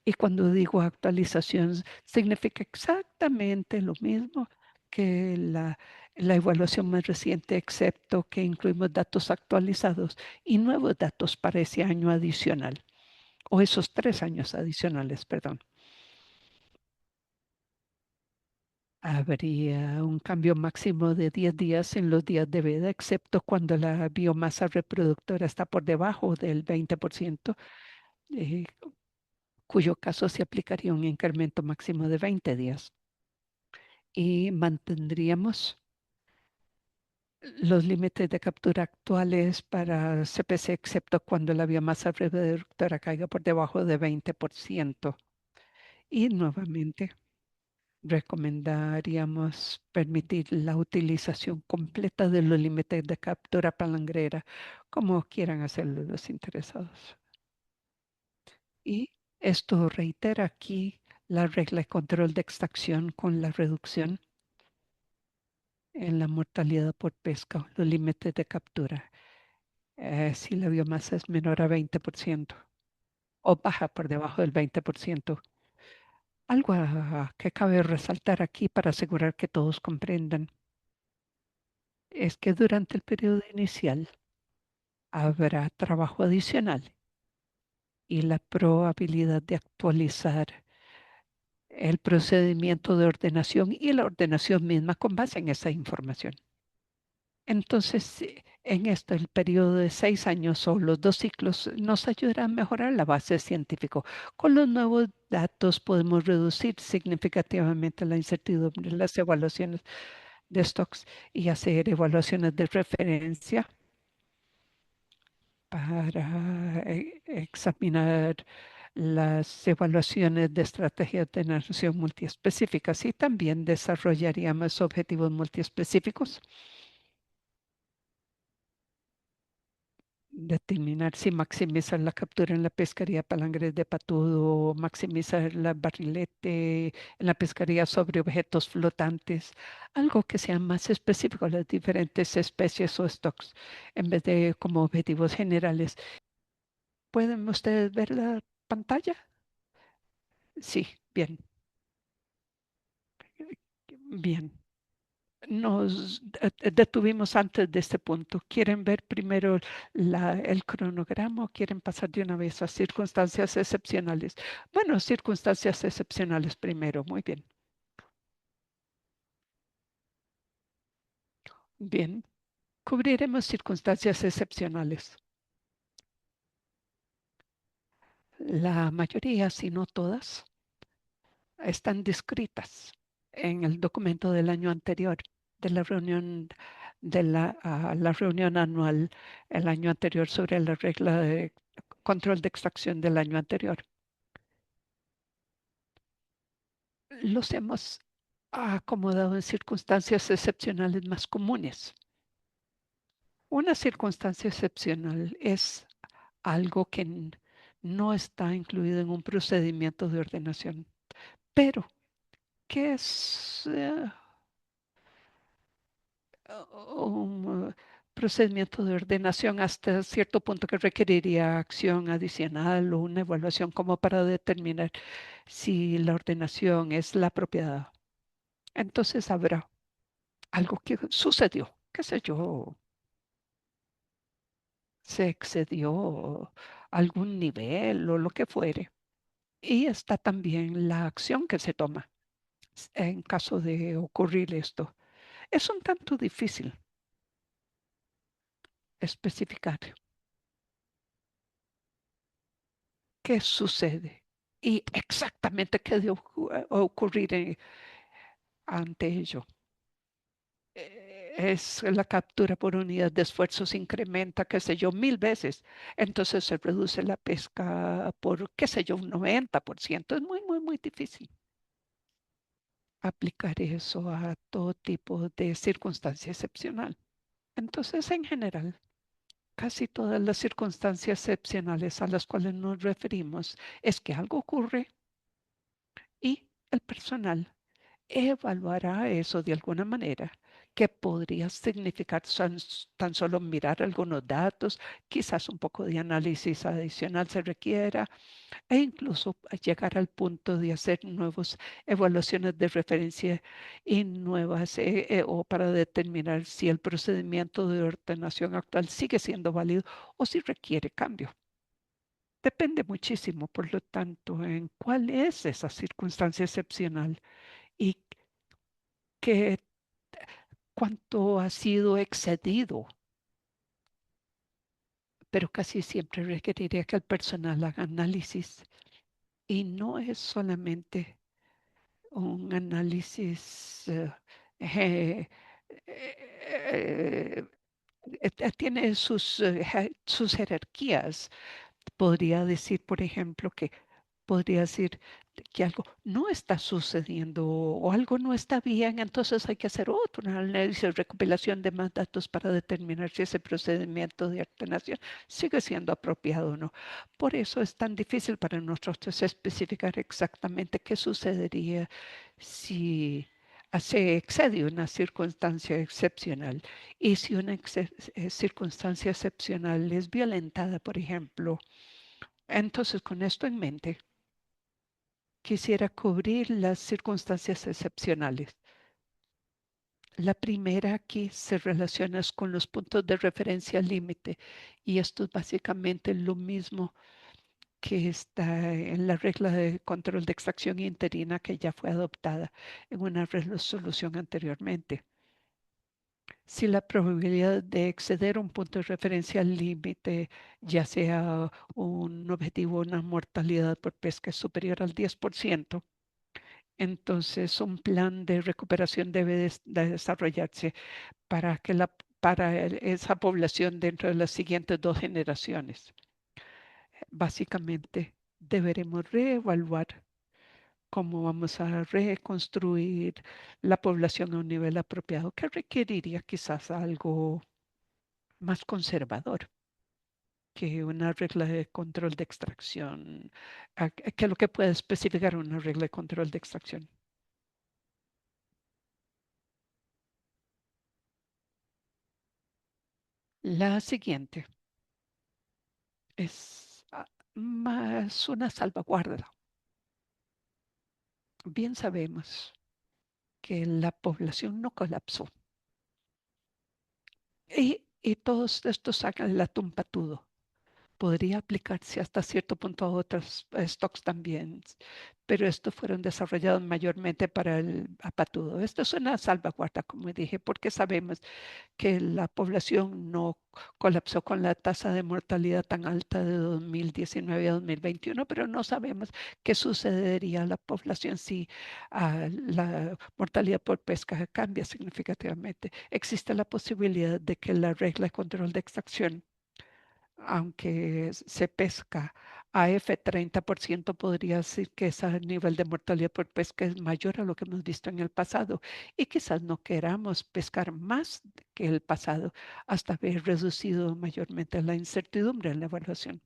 Y cuando digo actualización, significa exactamente lo mismo que la evaluación más reciente, excepto que incluimos datos actualizados y nuevos datos para ese año adicional, o esos 3 años adicionales, perdón. Habría un cambio máximo de 10 días en los días de veda, excepto cuando la biomasa reproductora está por debajo del 20%, eh, cuyo caso se aplicaría un incremento máximo de 20 días. Y mantendríamos los límites de captura actuales para CPC, excepto cuando la biomasa reproductora caiga por debajo de 20%. Y nuevamente recomendaríamos permitir la utilización completa de los límites de captura palangrera, como quieran hacerlo los interesados. Y esto reitera aquí la regla de control de extracción con la reducción en la mortalidad por pesca, los límites de captura. Si la biomasa es menor a 20% o baja por debajo del 20%. Algo que cabe resaltar aquí para asegurar que todos comprendan es que durante el periodo inicial habrá trabajo adicional y la probabilidad de actualizar el procedimiento de ordenación y la ordenación misma con base en esa información. Entonces, en esto, el periodo de 6 años o los 2 ciclos nos ayudará a mejorar la base científica. Con los nuevos datos podemos reducir significativamente la incertidumbre en las evaluaciones de stocks y hacer evaluaciones de referencia para examinar las evaluaciones de estrategias de navegación multiespecíficas, y también desarrollaríamos objetivos multiespecíficos. Determinar si maximizar la captura en la pesquería palangres de patudo, maximizar la barrilete en la pesquería sobre objetos flotantes, algo que sea más específico a las diferentes especies o stocks, en vez de como objetivos generales. ¿Pueden ustedes ver la pantalla? Sí, bien, bien. Nos detuvimos antes de este punto. ¿Quieren ver primero el cronograma o quieren pasar de una vez a circunstancias excepcionales? Bueno, circunstancias excepcionales primero. Muy bien. Bien. Cubriremos circunstancias excepcionales. La mayoría, si no todas, están descritas en el documento del año anterior, de la reunión la reunión anual el año anterior sobre la regla de control de extracción del año anterior. Los hemos acomodado en circunstancias excepcionales más comunes. Una circunstancia excepcional es algo que no está incluido en un procedimiento de ordenación, pero que es un procedimiento de ordenación hasta cierto punto que requeriría acción adicional o una evaluación como para determinar si la ordenación es la apropiada. Entonces habrá algo que sucedió, qué sé yo, se excedió algún nivel o lo que fuere. Y está también la acción que se toma en caso de ocurrir esto. Es un tanto difícil especificar qué sucede y exactamente qué debe ocurrir ante ello. Es la captura por unidad de esfuerzo se incrementa, qué sé yo, 1000 veces. Entonces se reduce la pesca por, qué sé yo, un 90%. Es muy, muy, muy difícil aplicar eso a todo tipo de circunstancia excepcional. Entonces, en general, casi todas las circunstancias excepcionales a las cuales nos referimos es que algo ocurre y el personal evaluará eso de alguna manera, que podría significar tan solo mirar algunos datos, quizás un poco de análisis adicional se requiera, e incluso llegar al punto de hacer nuevas evaluaciones de referencia y nuevas o para determinar si el procedimiento de ordenación actual sigue siendo válido o si requiere cambio. Depende muchísimo, por lo tanto, en cuál es esa circunstancia excepcional y qué cuánto ha sido excedido, pero casi siempre requeriría que el personal haga análisis y no es solamente un análisis eh, eh, tiene sus jerarquías. Podría decir, por ejemplo, que podría decir que algo no está sucediendo o algo no está bien, entonces hay que hacer otro análisis, recopilación de más datos para determinar si ese procedimiento de ordenación sigue siendo apropiado o no. Por eso es tan difícil para nosotros especificar exactamente qué sucedería si se excede una circunstancia excepcional y si una circunstancia excepcional es violentada, por ejemplo. Entonces, con esto en mente, quisiera cubrir las circunstancias excepcionales. La primera aquí se relaciona con los puntos de referencia límite y esto es básicamente lo mismo que está en la regla de control de extracción interina que ya fue adoptada en una resolución anteriormente. Si la probabilidad de exceder un punto de referencia límite, ya sea un objetivo, una mortalidad por pesca es superior al 10%, entonces un plan de recuperación debe de desarrollarse para que esa población dentro de las siguientes 2 generaciones. Básicamente, deberemos reevaluar cómo vamos a reconstruir la población a un nivel apropiado, que requeriría quizás algo más conservador que una regla de control de extracción, que es lo que puede especificar una regla de control de extracción. La siguiente es más una salvaguarda. Bien sabemos que la población no colapsó y todos estos sacan el atún patudo. Podría aplicarse hasta cierto punto a otros stocks también, pero estos fueron desarrollados mayormente para el apatudo. Esto es una salvaguarda, como dije, porque sabemos que la población no colapsó con la tasa de mortalidad tan alta de 2019 a 2021, pero no sabemos qué sucedería a la población si la mortalidad por pesca cambia significativamente. Existe la posibilidad de que la regla de control de extracción, aunque se pesca a F 30%, podría decir que ese nivel de mortalidad por pesca es mayor a lo que hemos visto en el pasado y quizás no queramos pescar más que el pasado hasta haber reducido mayormente la incertidumbre en la evaluación.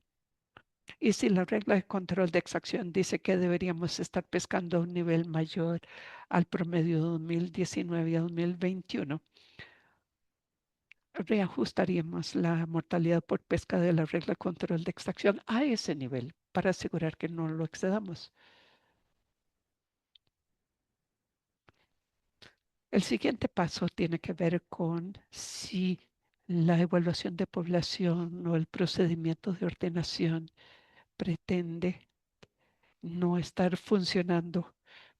Y si la regla de control de exacción dice que deberíamos estar pescando a un nivel mayor al promedio de 2019 a 2021, reajustaríamos la mortalidad por pesca de la regla de control de extracción a ese nivel para asegurar que no lo excedamos. El siguiente paso tiene que ver con si la evaluación de población o el procedimiento de ordenación pretende no estar funcionando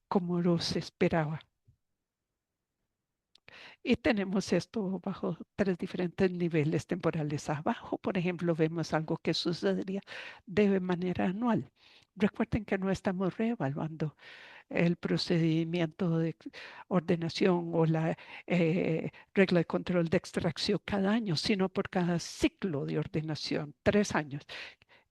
como lo se esperaba. Y tenemos esto bajo tres diferentes niveles temporales. Abajo, por ejemplo, vemos algo que sucedería de manera anual. Recuerden que no estamos reevaluando el procedimiento de ordenación o la regla de control de extracción cada año, sino por cada ciclo de ordenación, 3 años.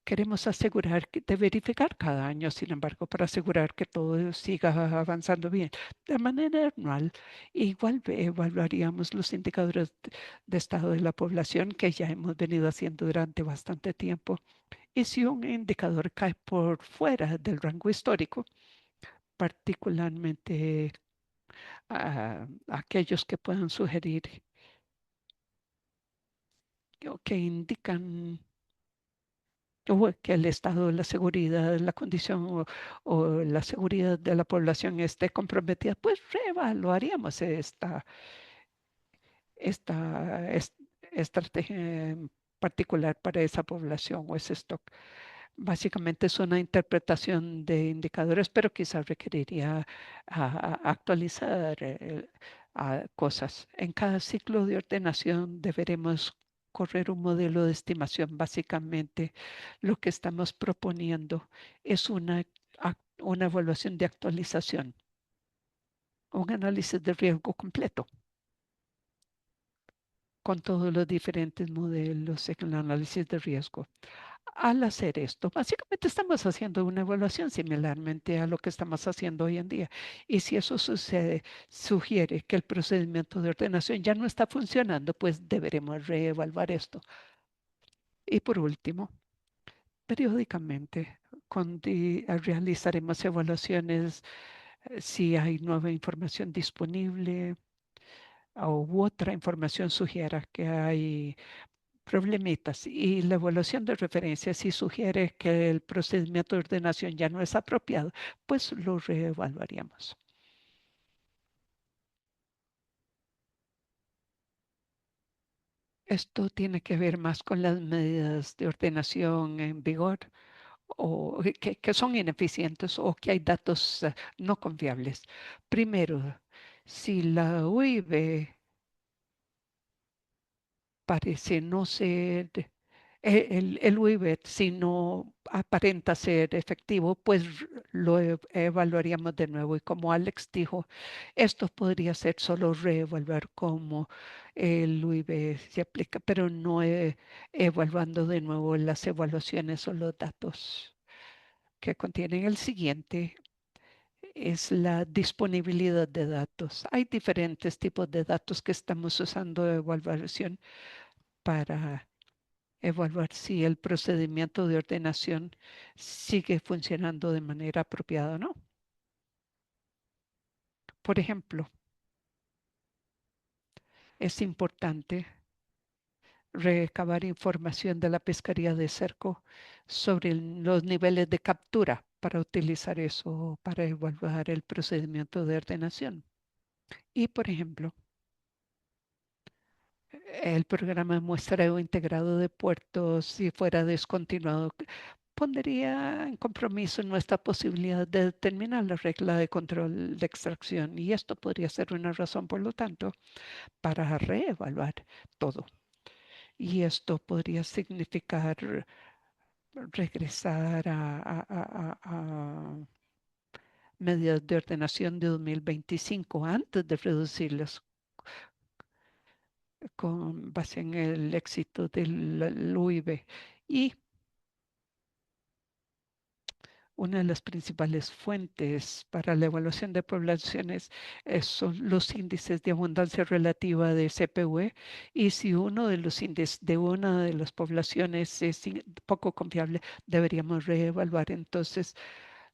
Queremos asegurar de verificar cada año, sin embargo, para asegurar que todo siga avanzando bien. De manera anual, igual evaluaríamos los indicadores de estado de la población que ya hemos venido haciendo durante bastante tiempo. Y si un indicador cae por fuera del rango histórico, particularmente aquellos que puedan sugerir o que indican o que el estado de la seguridad, la condición o la seguridad de la población esté comprometida, pues reevaluaríamos esta estrategia en particular para esa población o ese stock. Básicamente es una interpretación de indicadores, pero quizás requeriría actualizar cosas. En cada ciclo de ordenación deberemos correr un modelo de estimación. Básicamente lo que estamos proponiendo es una evaluación de actualización, un análisis de riesgo completo con todos los diferentes modelos en el análisis de riesgo. Al hacer esto, básicamente estamos haciendo una evaluación similarmente a lo que estamos haciendo hoy en día. Y si eso sucede, sugiere que el procedimiento de ordenación ya no está funcionando, pues deberemos reevaluar esto. Y por último, periódicamente realizaremos evaluaciones si hay nueva información disponible u otra información sugiera que hay problemitas y la evaluación de referencia si sugiere que el procedimiento de ordenación ya no es apropiado, pues lo reevaluaríamos. Esto tiene que ver más con las medidas de ordenación en vigor o que son ineficientes o que hay datos no confiables. Primero, si la UIB parece no ser el WIBET, si no aparenta ser efectivo, pues lo evaluaríamos de nuevo. Y como Alex dijo, esto podría ser solo reevaluar cómo el WIBE se aplica, pero no evaluando de nuevo las evaluaciones o los datos que contienen. El siguiente es la disponibilidad de datos. Hay diferentes tipos de datos que estamos usando de evaluación para evaluar si el procedimiento de ordenación sigue funcionando de manera apropiada o no. Por ejemplo, es importante recabar información de la pesquería de cerco sobre los niveles de captura para utilizar eso para evaluar el procedimiento de ordenación. Y, por ejemplo, el programa de muestreo integrado de puertos, si fuera descontinuado, pondría en compromiso nuestra posibilidad de determinar la regla de control de extracción y esto podría ser una razón, por lo tanto, para reevaluar todo. Y esto podría significar regresar a medidas de ordenación de 2025 antes de reducirlas con base en el éxito del UIB. Y una de las principales fuentes para la evaluación de poblaciones son los índices de abundancia relativa de CPUE y si uno de los índices de una de las poblaciones es poco confiable, deberíamos reevaluar entonces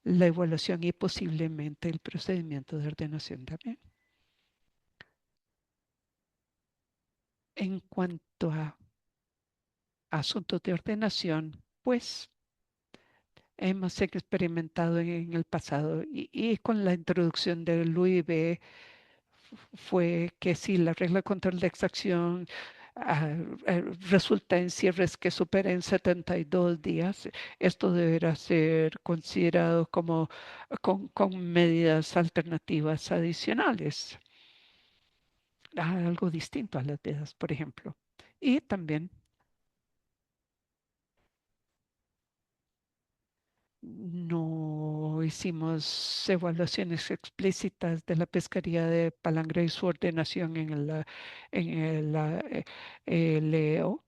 la evaluación y posiblemente el procedimiento de ordenación también. En cuanto a asuntos de ordenación, pues hemos experimentado en el pasado y con la introducción del UIB fue que si la regla de control de extracción ah, resulta en cierres que superen 72 días, esto deberá ser considerado como con medidas alternativas adicionales, algo distinto a las vedas, por ejemplo. Y también no hicimos evaluaciones explícitas de la pesquería de palangre y su ordenación en el Leo.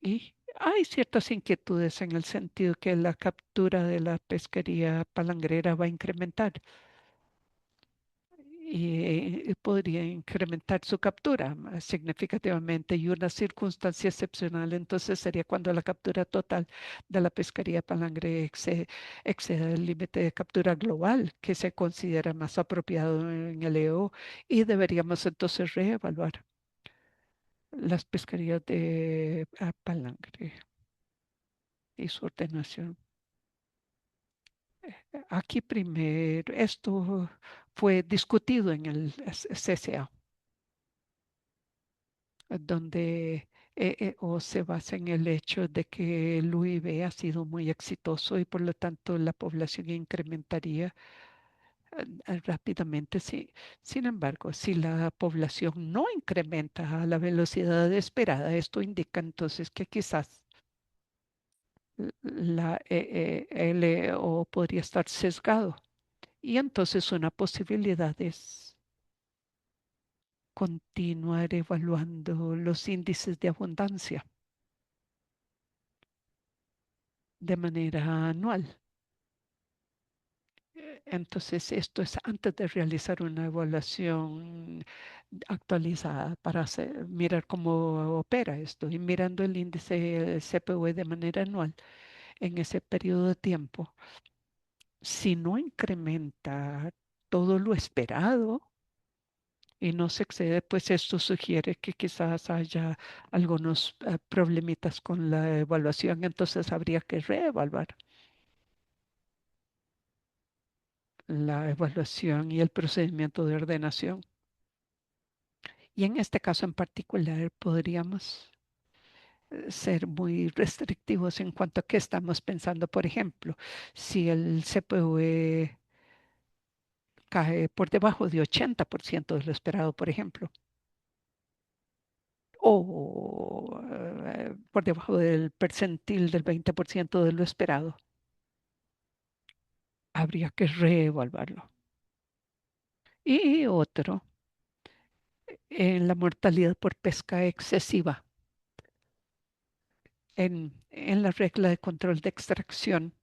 Y hay ciertas inquietudes en el sentido que la captura de la pesquería palangrera va a incrementar y podría incrementar su captura significativamente y una circunstancia excepcional entonces sería cuando la captura total de la pesquería palangre exceda el límite de captura global que se considera más apropiado en el EO y deberíamos entonces reevaluar las pesquerías de palangre y su ordenación. Aquí primero, esto fue discutido en el CCA, donde o se basa en el hecho de que el UIB ha sido muy exitoso y por lo tanto la población incrementaría rápidamente. Sí. Sin embargo, si la población no incrementa a la velocidad esperada, esto indica entonces que quizás la LO podría estar sesgado. Y entonces una posibilidad es continuar evaluando los índices de abundancia de manera anual. Entonces, esto es antes de realizar una evaluación actualizada para mirar cómo opera esto y mirando el índice CPV de manera anual en ese periodo de tiempo. Si no incrementa todo lo esperado, y no se excede, pues esto sugiere que quizás haya algunos problemitas con la evaluación, entonces habría que reevaluar la evaluación y el procedimiento de ordenación. Y en este caso en particular podríamos ser muy restrictivos en cuanto a qué estamos pensando. Por ejemplo, si el CPV cae por debajo de 80% de lo esperado, por ejemplo, o por debajo del percentil del 20% de lo esperado, habría que reevaluarlo. Y otro, en la mortalidad por pesca excesiva. En la regla de control de extracción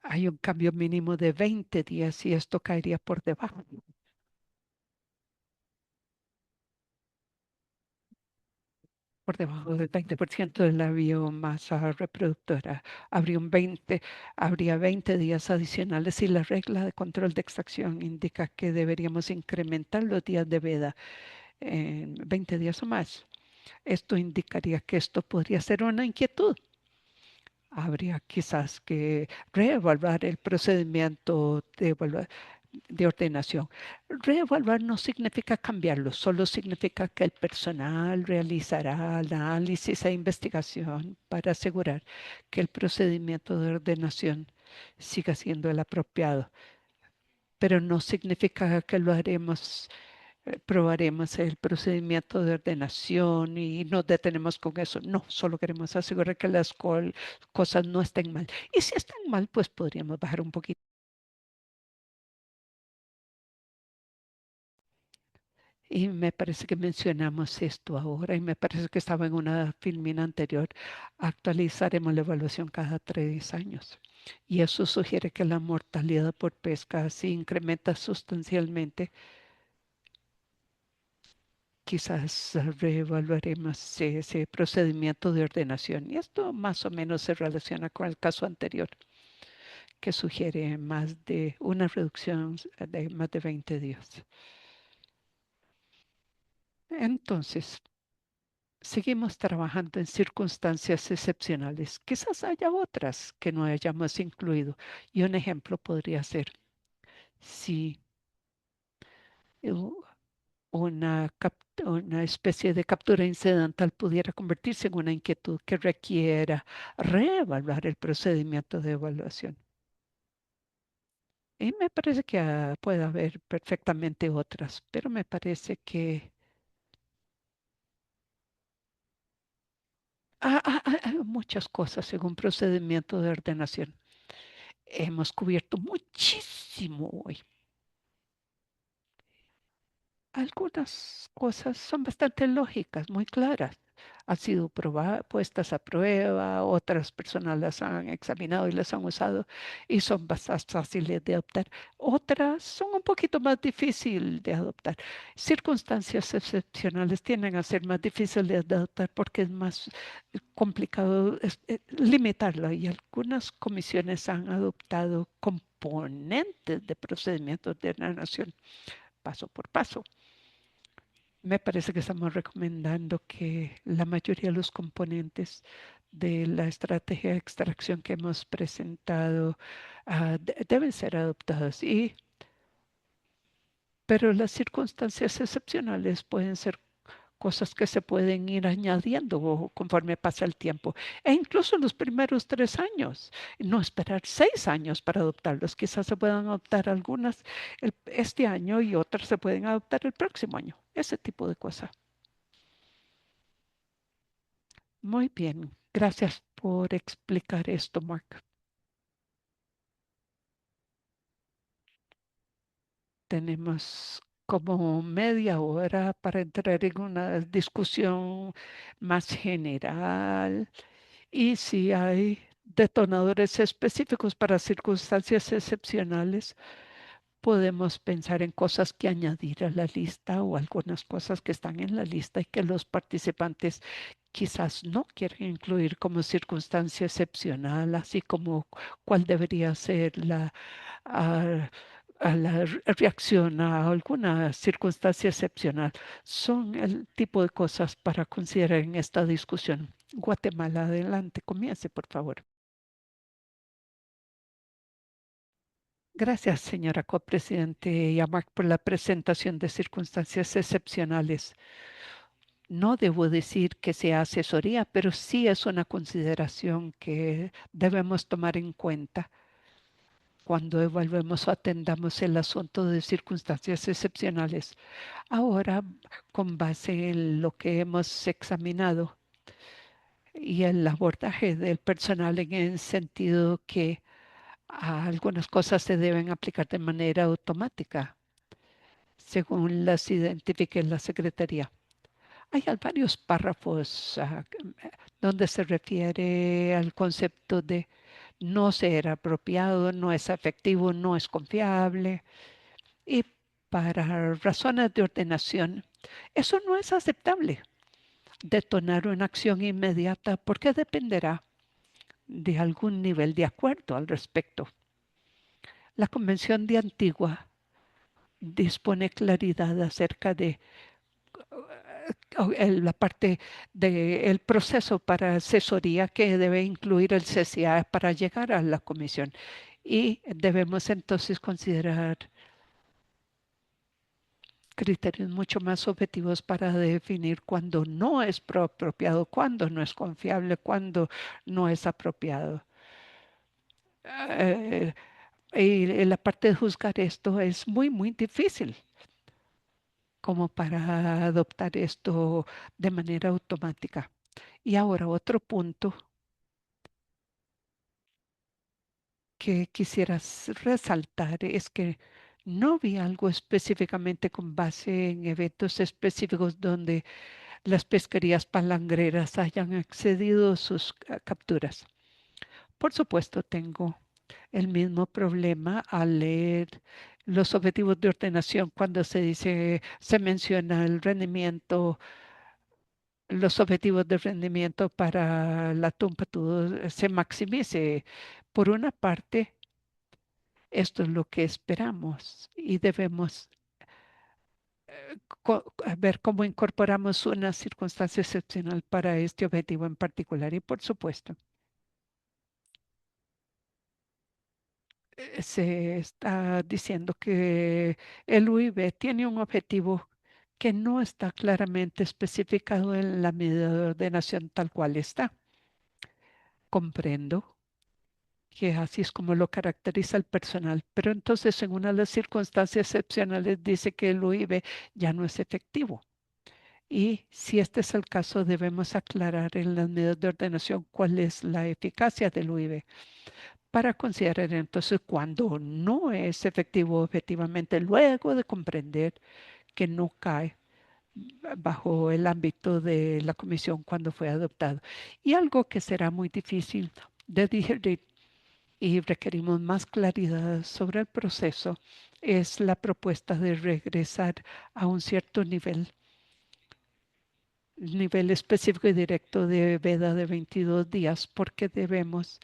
hay un cambio mínimo de 20 días y esto caería por debajo del 20% de la biomasa reproductora. Habría 20 días adicionales y la regla de control de extracción indica que deberíamos incrementar los días de veda en 20 días o más. Esto indicaría que esto podría ser una inquietud. Habría quizás que reevaluar el procedimiento de ordenación. Reevaluar no significa cambiarlo, solo significa que el personal realizará análisis e investigación para asegurar que el procedimiento de ordenación siga siendo el apropiado. Pero no significa que lo haremos, probaremos el procedimiento de ordenación y nos detenemos con eso. No, solo queremos asegurar que las cosas no estén mal. Y si están mal, pues podríamos bajar un poquito. Y me parece que mencionamos esto ahora y me parece que estaba en una filmina anterior. Actualizaremos la evaluación cada 3 años. Y eso sugiere que la mortalidad por pesca si incrementa sustancialmente. Quizás reevaluaremos ese procedimiento de ordenación. Y esto más o menos se relaciona con el caso anterior, que sugiere más de una reducción de más de 20 días. Entonces, seguimos trabajando en circunstancias excepcionales. Quizás haya otras que no hayamos incluido. Y un ejemplo podría ser si u- una especie de captura incidental pudiera convertirse en una inquietud que requiera reevaluar el procedimiento de evaluación. Y me parece que puede haber perfectamente otras, pero me parece que hay muchas cosas en un procedimiento de ordenación. Hemos cubierto muchísimo hoy. Algunas cosas son bastante lógicas, muy claras. Han sido puestas a prueba, otras personas las han examinado y las han usado y son bastante fáciles de adoptar. Otras son un poquito más difíciles de adoptar. Circunstancias excepcionales tienden a ser más difíciles de adoptar porque es más complicado limitarla y algunas comisiones han adoptado componentes de procedimientos de ordenación paso por paso. Me parece que estamos recomendando que la mayoría de los componentes de la estrategia de extracción que hemos presentado deben ser adoptados. Pero las circunstancias excepcionales pueden ser cosas que se pueden ir añadiendo conforme pasa el tiempo. E incluso en los primeros 3 años, no esperar 6 años para adoptarlos. Quizás se puedan adoptar algunas este año y otras se pueden adoptar el próximo año. Ese tipo de cosas. Muy bien, gracias por explicar esto, Mark. Tenemos como media hora para entrar en una discusión más general y si hay detonadores específicos para circunstancias excepcionales, podemos pensar en cosas que añadir a la lista o algunas cosas que están en la lista y que los participantes quizás no quieren incluir como circunstancia excepcional, así como cuál debería ser a, la reacción a alguna circunstancia excepcional. Son el tipo de cosas para considerar en esta discusión. Guatemala, adelante, comience, por favor. Gracias, señora copresidente Yamak, por la presentación de circunstancias excepcionales. No debo decir que sea asesoría, pero sí es una consideración que debemos tomar en cuenta cuando evaluemos o atendamos el asunto de circunstancias excepcionales. Ahora, con base en lo que hemos examinado y el abordaje del personal en el sentido que algunas cosas se deben aplicar de manera automática, según las identifique la Secretaría. Hay varios párrafos donde se refiere al concepto de no ser apropiado, no es efectivo, no es confiable. Y para razones de ordenación, eso no es aceptable. Detonar una acción inmediata porque dependerá de algún nivel de acuerdo al respecto. La Convención de Antigua dispone claridad acerca de la parte del proceso para asesoría que debe incluir el CCA para llegar a la comisión. Y debemos entonces considerar criterios mucho más objetivos para definir cuándo no es apropiado, cuándo no es confiable, cuándo no es apropiado. Eh, y la parte de juzgar esto es muy, muy difícil como para adoptar esto de manera automática. Y ahora otro punto que quisieras resaltar es que no vi algo específicamente con base en eventos específicos donde las pesquerías palangreras hayan excedido sus capturas. Por supuesto, tengo el mismo problema al leer los objetivos de ordenación cuando se menciona el rendimiento, los objetivos de rendimiento para la tumba, todo se maximice. Por una parte, esto es lo que esperamos y debemos ver cómo incorporamos una circunstancia excepcional para este objetivo en particular. Y por supuesto, se está diciendo que el UIB tiene un objetivo que no está claramente especificado en la medida de ordenación tal cual está. Comprendo que así es como lo caracteriza el personal, pero entonces en una de las circunstancias excepcionales dice que el UIB ya no es efectivo. Y si este es el caso, debemos aclarar en las medidas de ordenación cuál es la eficacia del UIB para considerar entonces cuando no es efectivo objetivamente, luego de comprender que no cae bajo el ámbito de la comisión cuando fue adoptado. Y algo que será muy difícil de digerir y requerimos más claridad sobre el proceso es la propuesta de regresar a un cierto nivel específico y directo de veda de 22 días, porque debemos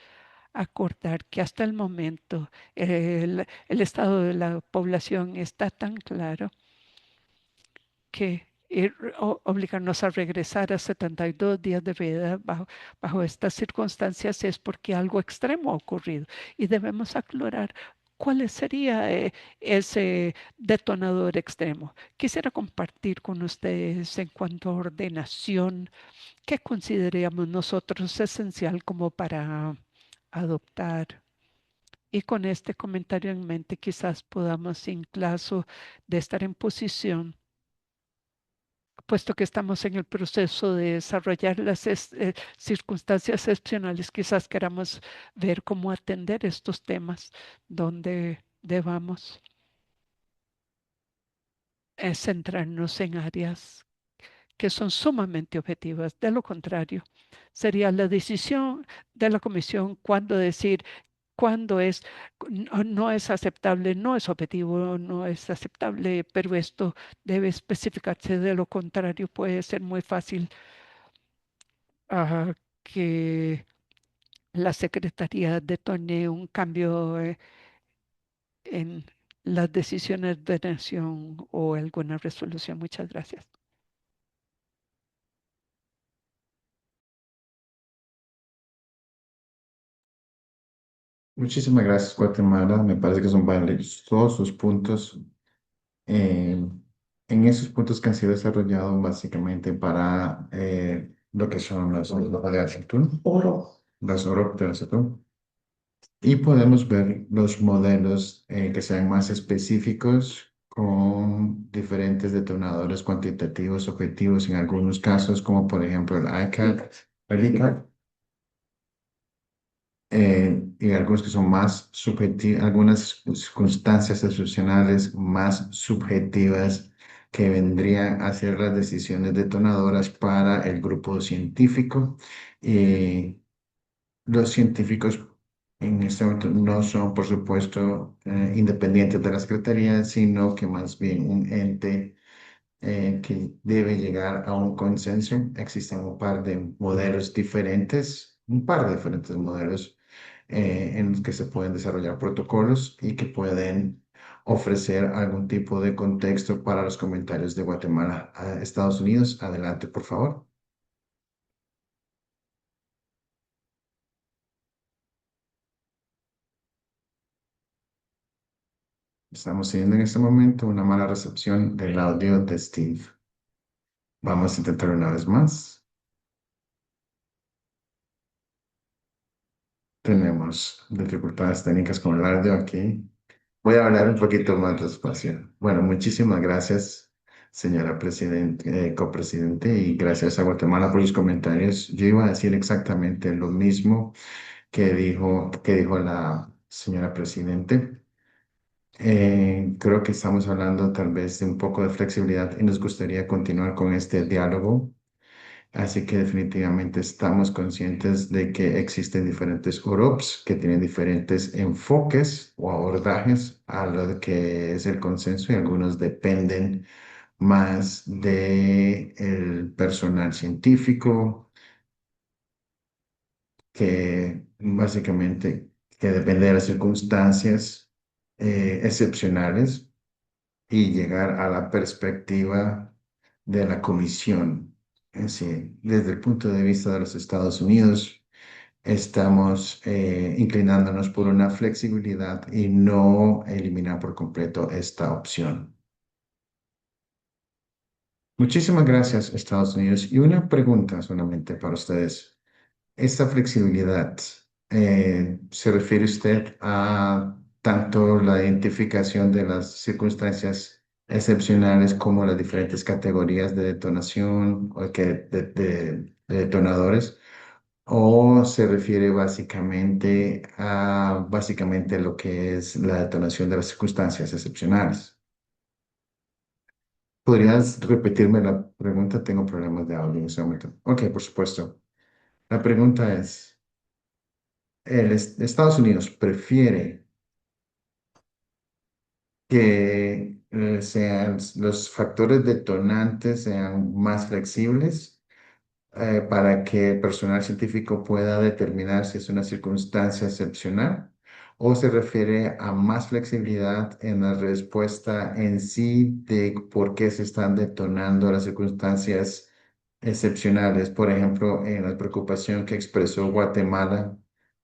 acordar que hasta el momento el estado de la población está tan claro que obligarnos a regresar a 72 días de veda bajo estas circunstancias es porque algo extremo ha ocurrido y debemos aclarar cuál sería ese detonador extremo. Quisiera compartir con ustedes en cuanto a ordenación, qué consideramos nosotros esencial como para adoptar. Y con este comentario en mente, quizás podamos, en caso de estar en posición, puesto que estamos en el proceso de desarrollar las circunstancias excepcionales, quizás queramos ver cómo atender estos temas donde debamos centrarnos en áreas que son sumamente objetivas. De lo contrario, sería la decisión de la comisión cuándo decir cuándo es, no es aceptable, no es objetivo, no es aceptable, pero esto debe especificarse. De lo contrario, puede ser muy fácil que la Secretaría detone un cambio en las decisiones de nación o alguna resolución. Muchas gracias. Muchísimas gracias, Guatemala. Me parece que son válidos todos sus puntos. eh, en esos puntos que han sido desarrollados básicamente para lo que son las orugas de acetún, las orugas de acetún. Y podemos ver los modelos que sean más específicos con diferentes detonadores cuantitativos objetivos en algunos casos, como por ejemplo el ICAT, el ICAT, y algunos que son más subjetivos, algunas circunstancias excepcionales más subjetivas que vendrían a ser las decisiones detonadoras para el grupo científico. Y los científicos en este momento no son, por supuesto, independientes de la Secretaría, sino que más bien un ente que debe llegar a un consenso. Existen un par de modelos diferentes, un par de diferentes modelos en los que se pueden desarrollar protocolos y que pueden ofrecer algún tipo de contexto para los comentarios de Guatemala a Estados Unidos. Adelante, por favor. Estamos teniendo en este momento una mala recepción del audio de Steve. Vamos a intentar una vez más. Tenemos dificultades técnicas con el audio aquí. Voy a hablar un poquito más despacio. Bueno, muchísimas gracias, señora presidente, copresidente, y gracias a Guatemala por los comentarios. Yo iba a decir exactamente lo mismo que dijo la señora presidente. Creo que estamos hablando tal vez de un poco de flexibilidad y nos gustaría continuar con este diálogo. Así que definitivamente estamos conscientes de que existen diferentes UROPs que tienen diferentes enfoques o abordajes a lo que es el consenso y algunos dependen más del personal científico que básicamente que depende de las circunstancias excepcionales y llegar a la perspectiva de la comisión. Es decir, desde el punto de vista de los Estados Unidos, estamos inclinándonos por una flexibilidad y no eliminar por completo esta opción. Muchísimas gracias, Estados Unidos. Y una pregunta solamente para ustedes. Esta flexibilidad, ¿se refiere usted a tanto la identificación de las circunstancias excepcionales como las diferentes categorías de detonación o de detonadores? ¿O se refiere básicamente a básicamente lo que es la detonación de las circunstancias excepcionales? ¿Podrías repetirme la pregunta? Tengo problemas de audio en ese momento. Ok, por supuesto. La pregunta es, Estados Unidos prefiere que sean los factores detonantes sean más flexibles para que el personal científico pueda determinar si es una circunstancia excepcional, o se refiere a más flexibilidad en la respuesta en sí de por qué se están detonando las circunstancias excepcionales. Por ejemplo, en la preocupación que expresó Guatemala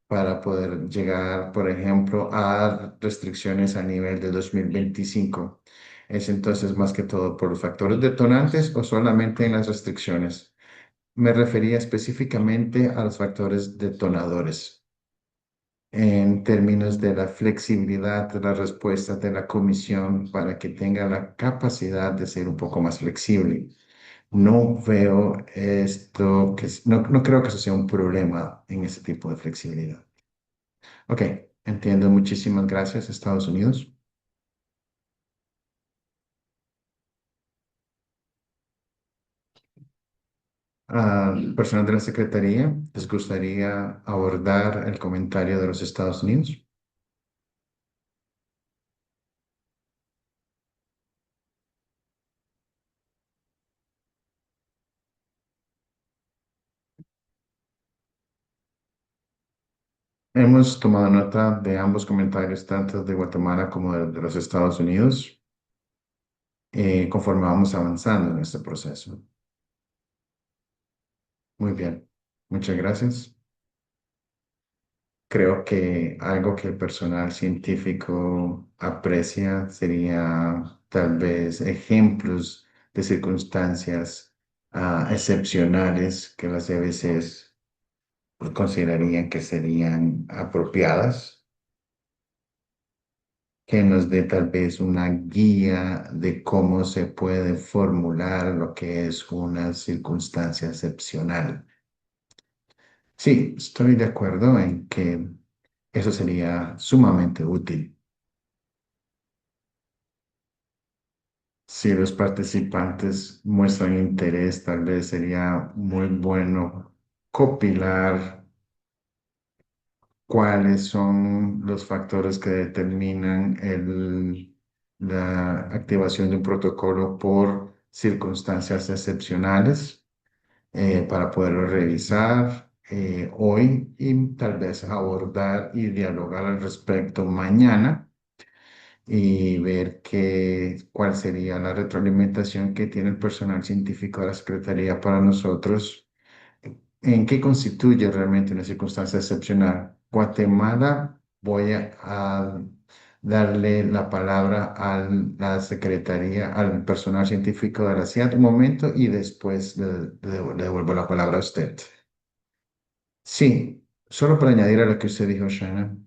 para poder llegar, por ejemplo, a restricciones a nivel de 2025. ¿Es entonces más que todo por los factores detonantes o solamente en las restricciones? Me refería específicamente a los factores detonadores en términos de la flexibilidad de la respuesta de la comisión para que tenga la capacidad de ser un poco más flexible. No veo esto, no creo que eso sea un problema en ese tipo de flexibilidad. Ok, entiendo. Muchísimas gracias, Estados Unidos. Personal de la Secretaría, ¿les gustaría abordar el comentario de los Estados Unidos? Hemos tomado nota de ambos comentarios, tanto de Guatemala como de los Estados Unidos, conforme vamos avanzando en este proceso. Muy bien, muchas gracias. Creo que algo que el personal científico aprecia sería tal vez ejemplos de circunstancias excepcionales que las CBCs considerarían que serían apropiadas, que nos dé tal vez una guía de cómo se puede formular lo que es una circunstancia excepcional. Sí, estoy de acuerdo en que eso sería sumamente útil. Si los participantes muestran interés, tal vez sería muy bueno copilar cuáles son los factores que determinan la activación de un protocolo por circunstancias excepcionales para poderlo revisar hoy y tal vez abordar y dialogar al respecto mañana y ver cuál sería la retroalimentación que tiene el personal científico de la Secretaría para nosotros. ¿En qué constituye realmente una circunstancia excepcional? Guatemala, voy a darle la palabra a la Secretaría, al personal científico de la CIA un momento y después le devuelvo la palabra a usted. Sí, solo para añadir a lo que usted dijo, Shannon.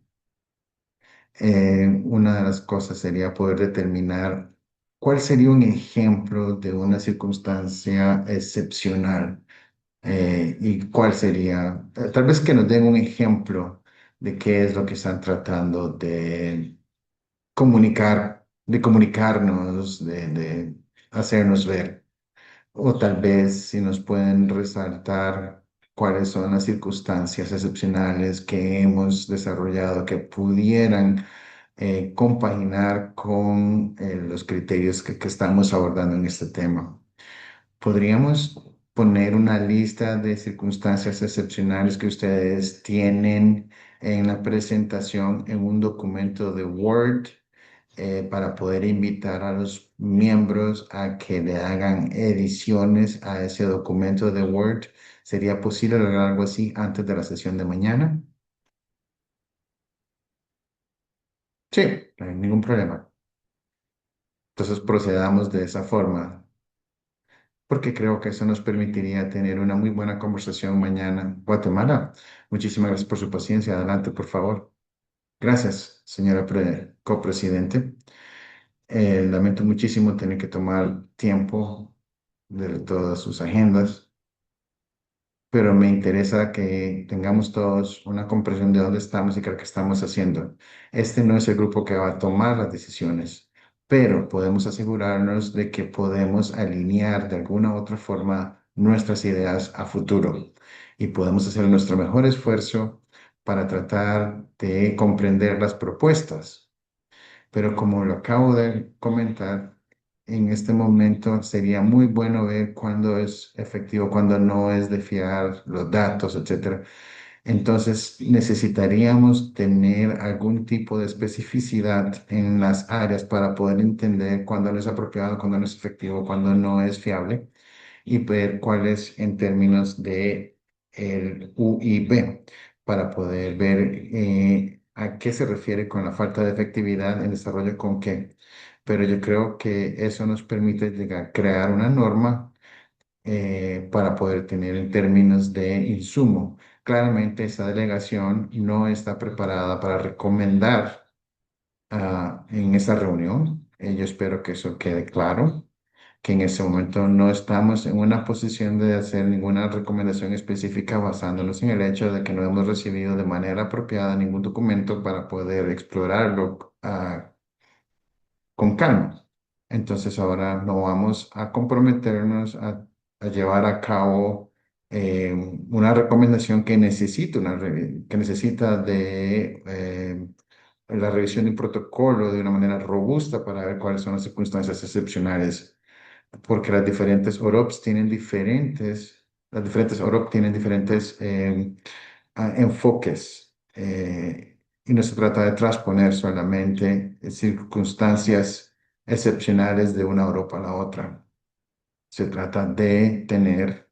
Una de las cosas sería poder determinar cuál sería un ejemplo de una circunstancia excepcional y cuál sería, tal vez que nos den un ejemplo de qué es lo que están tratando de de comunicarnos, de hacernos ver. O tal vez si nos pueden resaltar cuáles son las circunstancias excepcionales que hemos desarrollado que pudieran compaginar con los criterios que estamos abordando en este tema. ¿Podríamos poner una lista de circunstancias excepcionales que ustedes tienen en la presentación en un documento de Word para poder invitar a los miembros a que le hagan ediciones a ese documento de Word. ¿Sería posible lograr algo así antes de la sesión de mañana? Sí, no hay ningún problema. Entonces procedamos de esa forma, porque creo que eso nos permitiría tener una muy buena conversación mañana. Guatemala, muchísimas gracias por su paciencia. Adelante, por favor. Gracias, señora copresidente. Lamento muchísimo tener que tomar tiempo de todas sus agendas, pero me interesa que tengamos todos una comprensión de dónde estamos y qué es lo que estamos haciendo. Este no es el grupo que va a tomar las decisiones, pero podemos asegurarnos de que podemos alinear de alguna u otra forma nuestras ideas a futuro y podemos hacer nuestro mejor esfuerzo para tratar de comprender las propuestas. Pero como lo acabo de comentar, en este momento sería muy bueno ver cuándo es efectivo, cuándo no es de fiar los datos, etcétera. Entonces necesitaríamos tener algún tipo de especificidad en las áreas para poder entender cuándo no es apropiado, cuándo no es efectivo, cuándo no es fiable y ver cuál es en términos de el UIB para poder ver a qué se refiere con la falta de efectividad en desarrollo con qué. Pero yo creo que eso nos permite llegar, crear una norma para poder tener en términos de insumo. Claramente esta delegación no está preparada para recomendar en esta reunión. Yo espero que eso quede claro, que en ese momento no estamos en una posición de hacer ninguna recomendación específica basándonos en el hecho de que no hemos recibido de manera apropiada ningún documento para poder explorarlo con calma. Entonces ahora no vamos a comprometernos a llevar a cabo una recomendación que necesita, que necesita de la revisión de un protocolo de una manera robusta para ver cuáles son las circunstancias excepcionales, porque las diferentes OROP tienen diferentes enfoques y no se trata de transponer solamente circunstancias excepcionales de una Europa a la otra. Se trata de tener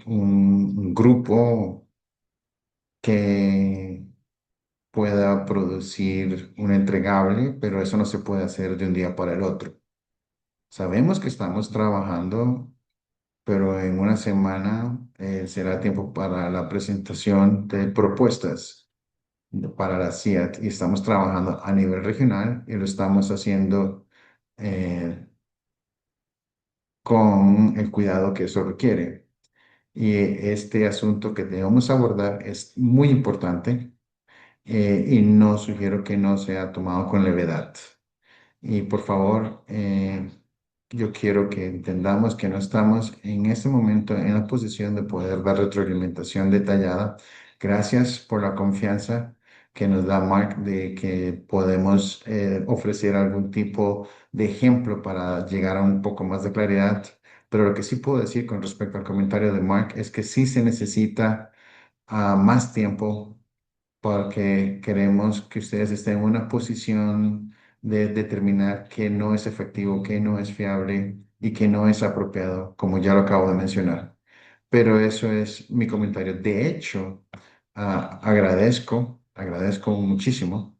un grupo que pueda producir un entregable, pero eso no se puede hacer de un día para el otro. Sabemos que estamos trabajando, pero en una semana será tiempo para la presentación de propuestas para la CIAT y estamos trabajando a nivel regional y lo estamos haciendo eh, con el cuidado que eso requiere. Y este asunto que debemos abordar es muy importante y no sugiero que no sea tomado con levedad. Y por favor, yo quiero que entendamos que no estamos en este momento en la posición de poder dar retroalimentación detallada. Gracias por la confianza que nos da Mark de que podemos ofrecer algún tipo de ejemplo para llegar a un poco más de claridad. Pero lo que sí puedo decir con respecto al comentario de Mark es que sí se necesita más tiempo porque queremos que ustedes estén en una posición de determinar qué no es efectivo, qué no es fiable y qué no es apropiado, como ya lo acabo de mencionar. Pero eso es mi comentario. De hecho, agradezco muchísimo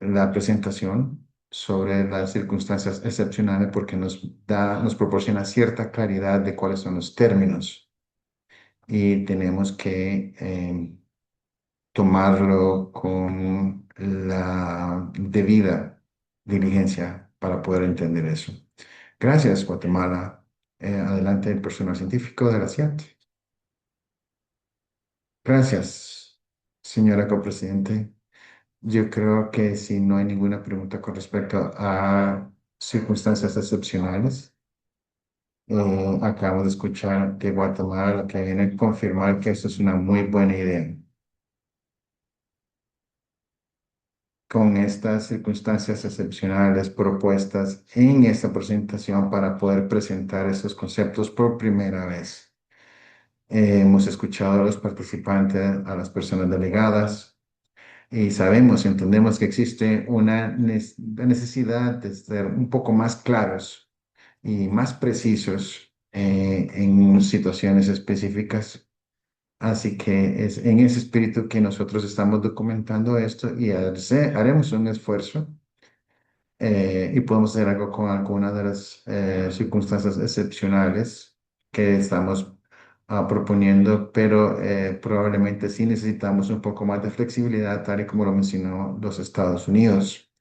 la presentación sobre las circunstancias excepcionales porque nos proporciona cierta claridad de cuáles son los términos y tenemos que tomarlo con la debida diligencia para poder entender eso. Gracias, Guatemala. Adelante el personal científico de la CIAT. Gracias, señora copresidente. Yo creo que si no hay ninguna pregunta con respecto a circunstancias excepcionales, acabamos de escuchar que Guatemala lo que viene a confirmar que esto es una muy buena idea. Con estas circunstancias excepcionales propuestas en esta presentación para poder presentar esos conceptos por primera vez. Hemos escuchado a los participantes, a las personas delegadas, y sabemos y entendemos que existe una la necesidad de ser un poco más claros y más precisos en situaciones específicas. Así que es en ese espíritu que nosotros estamos documentando esto y haremos un esfuerzo y podemos hacer algo con algunas de las circunstancias excepcionales que estamos proponiendo, pero probablemente sí necesitamos un poco más de flexibilidad, tal y como lo mencionó los Estados Unidos.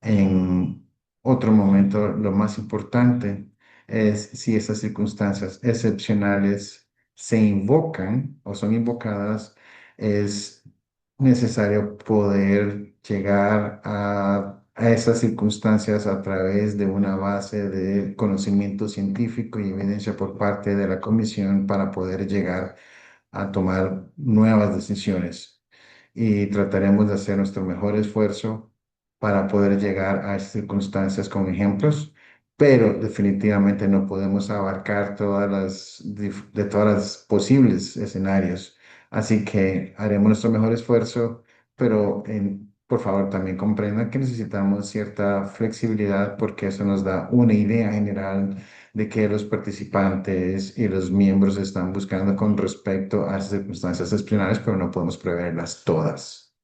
En otro momento, lo más importante es si esas circunstancias excepcionales se invocan o son invocadas, es necesario poder llegar a esas circunstancias a través de una base de conocimiento científico y evidencia por parte de la comisión para poder llegar a tomar nuevas decisiones y trataremos de hacer nuestro mejor esfuerzo para poder llegar a esas circunstancias con ejemplos, pero definitivamente no podemos abarcar de todas las posibles escenarios. Así que haremos nuestro mejor esfuerzo, pero por favor también comprendan que necesitamos cierta flexibilidad porque eso nos da una idea general de qué los participantes y los miembros están buscando con respecto a esas circunstancias excepcionales, pero no podemos preverlas todas.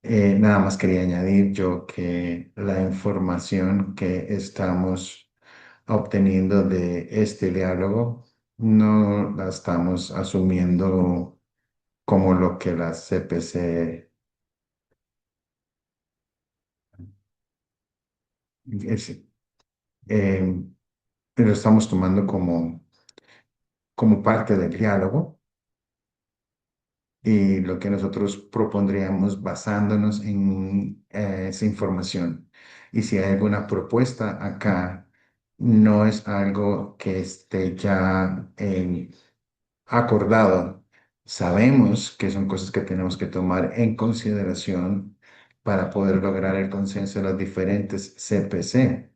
Nada más quería añadir yo que la información que estamos obteniendo de este diálogo no la estamos asumiendo como lo que la CPC es, eh, lo estamos tomando como parte del diálogo y lo que nosotros propondríamos basándonos en esa información. Y si hay alguna propuesta acá, no es algo que esté ya acordado. Sabemos que son cosas que tenemos que tomar en consideración para poder lograr el consenso de los diferentes CPC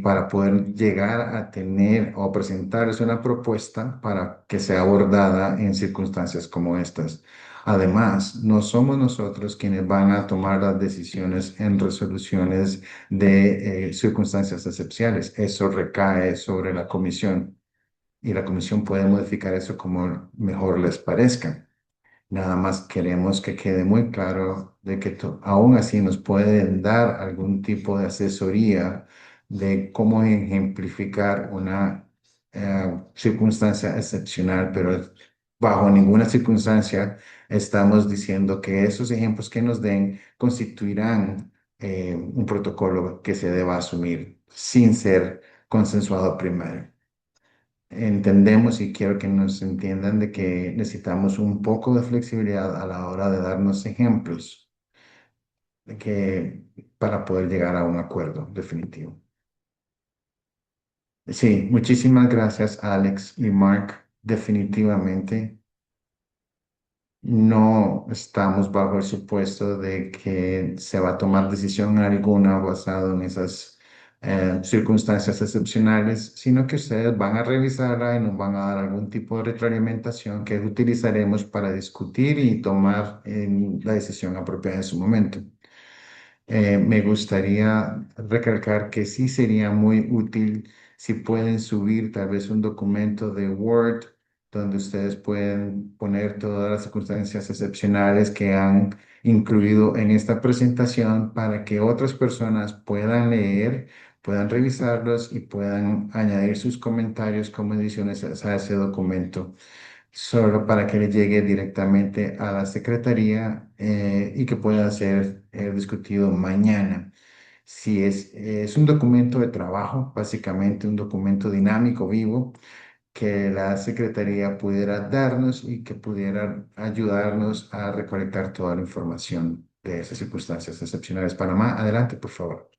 para poder llegar a tener o presentarles una propuesta para que sea abordada en circunstancias como estas. Además, no somos nosotros quienes van a tomar las decisiones en resoluciones de circunstancias excepcionales. Eso recae sobre la comisión y la comisión puede modificar eso como mejor les parezca. Nada más queremos que quede muy claro de que aún así nos pueden dar algún tipo de asesoría de cómo ejemplificar una circunstancia excepcional, pero bajo ninguna circunstancia estamos diciendo que esos ejemplos que nos den constituirán un protocolo que se deba asumir sin ser consensuado primero. Entendemos y quiero que nos entiendan de que necesitamos un poco de flexibilidad a la hora de darnos ejemplos de que, para poder llegar a un acuerdo definitivo. Sí, muchísimas gracias Alex y Mark. Definitivamente no estamos bajo el supuesto de que se va a tomar decisión alguna basado en esas circunstancias excepcionales, sino que ustedes van a revisarla y nos van a dar algún tipo de retroalimentación que utilizaremos para discutir y tomar la decisión apropiada en su momento. Me gustaría recalcar que sí sería muy útil si pueden subir tal vez un documento de Word donde ustedes pueden poner todas las circunstancias excepcionales que han incluido en esta presentación para que otras personas puedan leer, puedan revisarlos y puedan añadir sus comentarios como ediciones a ese documento solo para que le llegue directamente a la secretaría y que pueda ser discutido mañana. Si es un documento de trabajo, básicamente un documento dinámico, vivo, que la secretaría pudiera darnos y que pudiera ayudarnos a recolectar toda la información de esas circunstancias excepcionales. Panamá, adelante, por favor.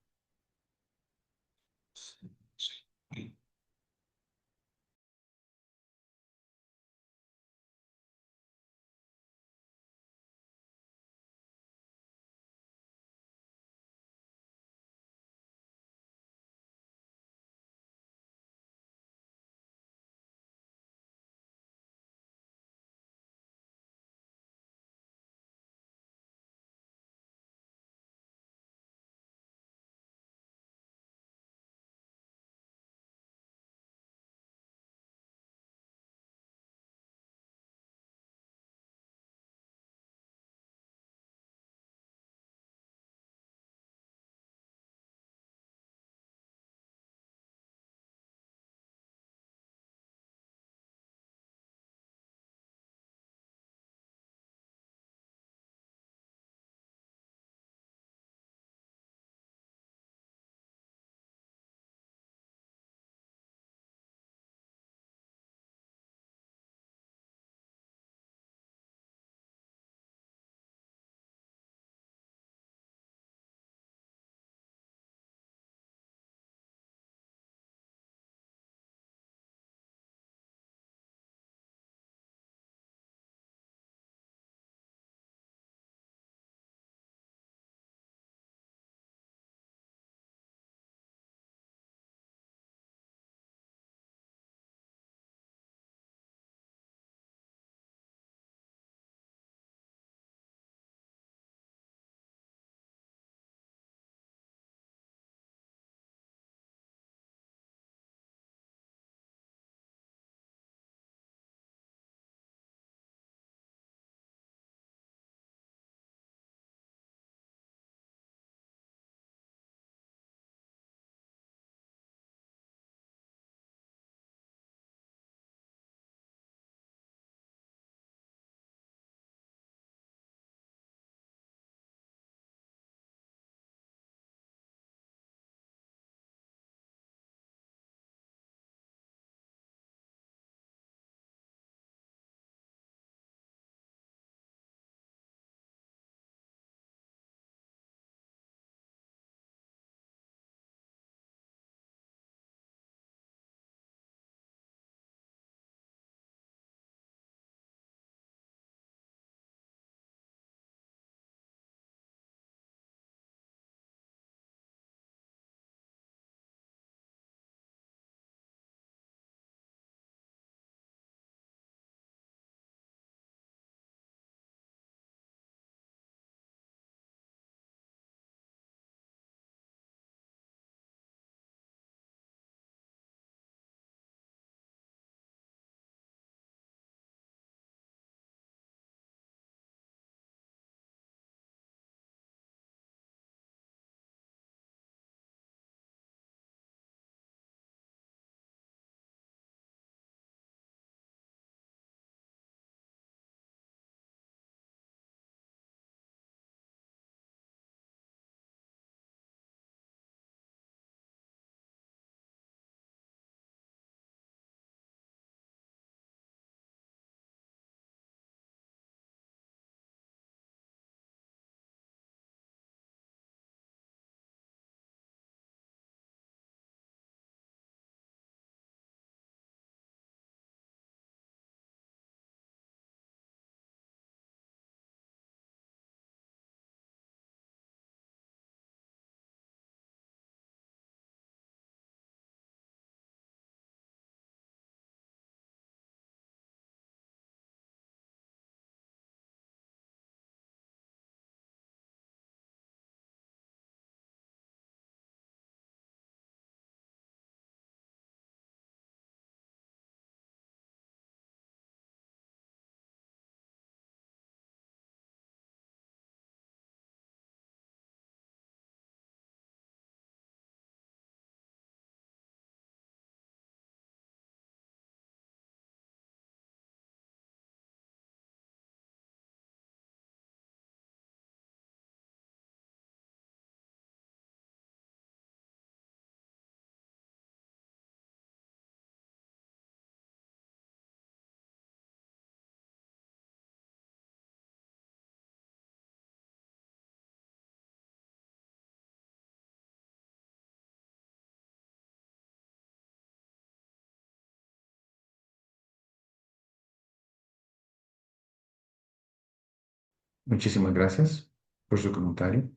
Muchísimas gracias por su comentario.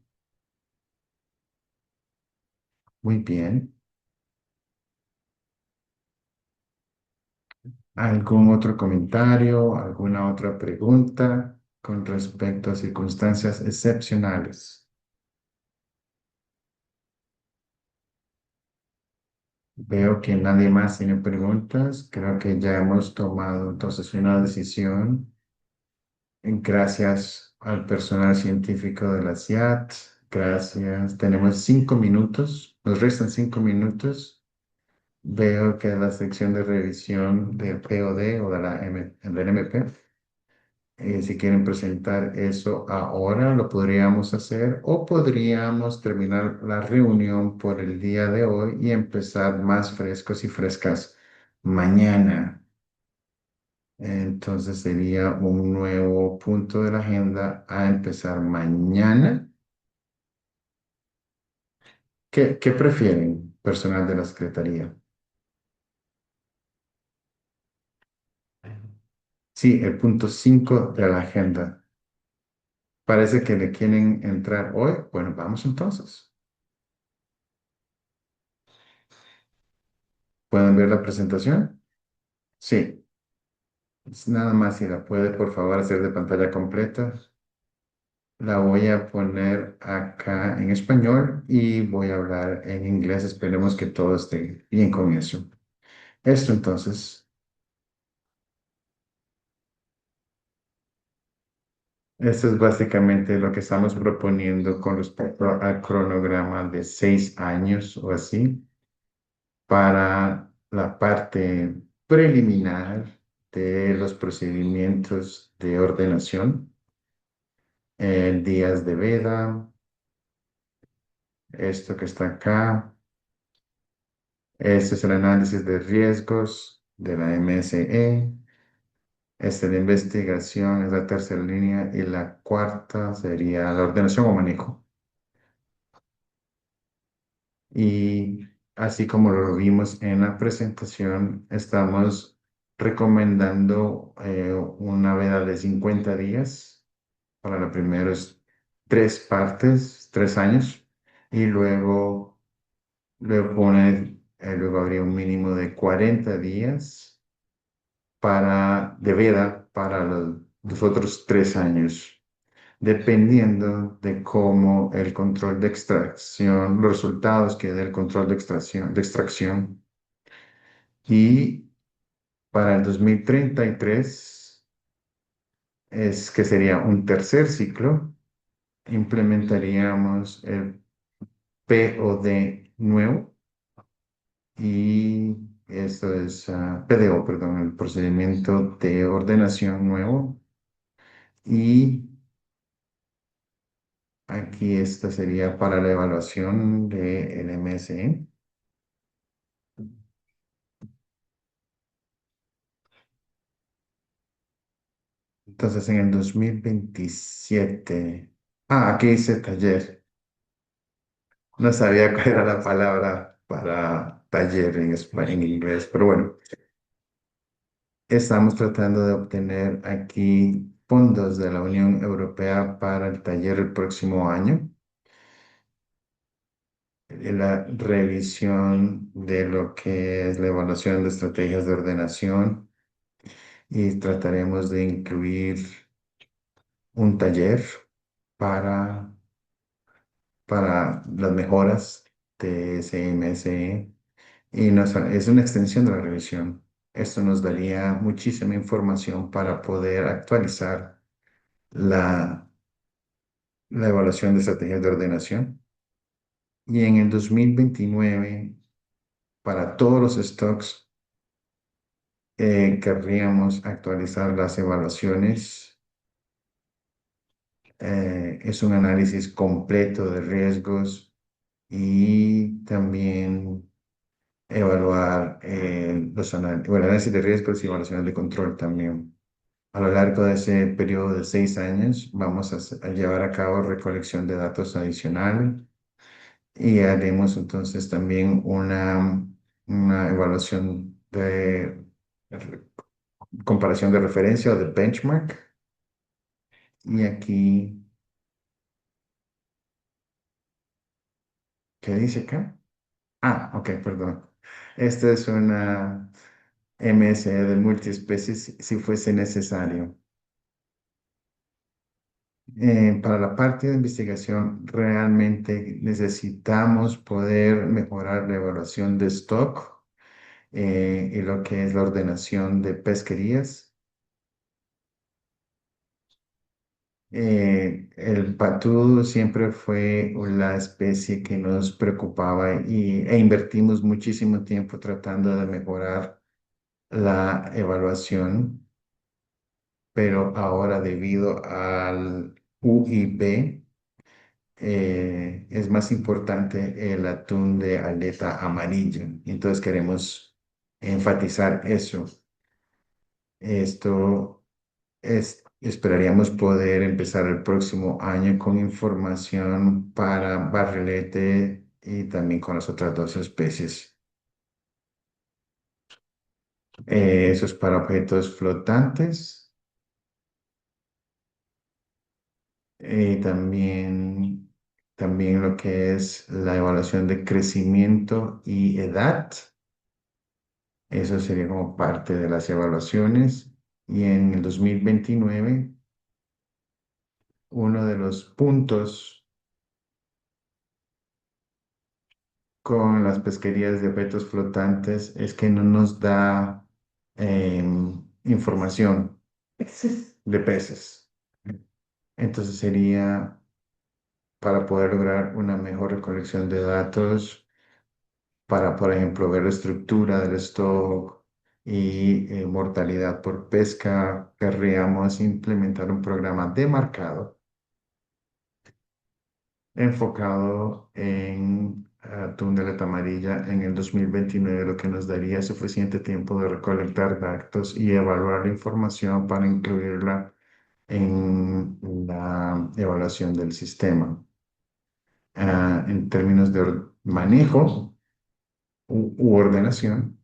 Muy bien. ¿Algún otro comentario, alguna otra pregunta con respecto a circunstancias excepcionales? Veo que nadie más tiene preguntas. Creo que ya hemos tomado entonces una decisión. Gracias al personal científico de la CIAT. Gracias. Tenemos 5 minutos. Nos restan 5 minutos. Veo que la sección de revisión del POD o de del MP, si quieren presentar eso ahora, lo podríamos hacer o podríamos terminar la reunión por el día de hoy y empezar más frescos y frescas mañana. Entonces sería un nuevo punto de la agenda a empezar mañana. ¿Qué prefieren, personal de la Secretaría? Sí, el punto 5 de la agenda. Parece que le quieren entrar hoy. Bueno, vamos entonces. ¿Pueden ver la presentación? Sí. Nada más si la puede, por favor, hacer de pantalla completa. La voy a poner acá en español y voy a hablar en inglés. Esperemos que todo esté bien con eso. Esto entonces, esto es básicamente lo que estamos proponiendo con respecto al cronograma de 6 años o así para la parte preliminar de los procedimientos de ordenación, días de veda, esto que está acá. Este es el análisis de riesgos de la MSE. Esta es la investigación, es la tercera línea y la cuarta sería la ordenación o manejo. Y así como lo vimos en la presentación, estamos recomendando una veda de 50 días para los primeros 3 partes, 3 años, y luego habría un mínimo de 40 días de veda para los otros 3 años, dependiendo de cómo el control de extracción, los resultados que dé el control de extracción. Y para el 2033 es que sería un tercer ciclo, implementaríamos el POD nuevo y esto es PDO, perdón, el procedimiento de ordenación nuevo. Y aquí esta sería para la evaluación del MSE. Entonces, en el 2027. Aquí dice taller. No sabía cuál era la palabra para taller en inglés, pero bueno, estamos tratando de obtener aquí fondos de la Unión Europea para el taller el próximo año. La revisión de lo que es la evaluación de estrategias de ordenación y trataremos de incluir un taller para, para las mejoras de CMSE y es una extensión de la revisión. Esto nos daría muchísima información para poder actualizar la evaluación de estrategias de ordenación. Y en el 2029, para todos los stocks, querríamos actualizar las evaluaciones. Es un análisis completo de riesgos y también evaluar bueno, análisis de riesgos y evaluaciones de control también. A lo largo de ese periodo de 6 años vamos a llevar a cabo recolección de datos adicionales y haremos entonces también una evaluación de comparación de referencia o de benchmark Y aquí, ¿qué dice acá? Ah, ok, perdón. Esta es una MSE del multiespecies si fuese necesario. Para la parte de investigación, realmente necesitamos poder mejorar la evaluación de stock y lo que es la ordenación de pesquerías. El patudo siempre fue la especie que nos preocupaba e invertimos muchísimo tiempo tratando de mejorar la evaluación, pero ahora debido al UIB, es más importante el atún de aleta amarilla. Entonces queremos enfatizar eso. Esto esperaríamos poder empezar el próximo año con información para barrilete y también con las otras dos especies. Eso es para objetos flotantes. También lo que es la evaluación de crecimiento y edad. Eso sería como parte de las evaluaciones. Y en el 2029, uno de los puntos con las pesquerías de objetos flotantes es que no nos da información de peces. Entonces sería para poder lograr una mejor recolección de datos, para, por ejemplo, ver la estructura del stock y mortalidad por pesca, querríamos implementar un programa de marcado enfocado en atún de aleta amarilla en el 2029, lo que nos daría suficiente tiempo de recolectar datos y evaluar la información para incluirla en la evaluación del sistema. En términos de manejo u ordenación,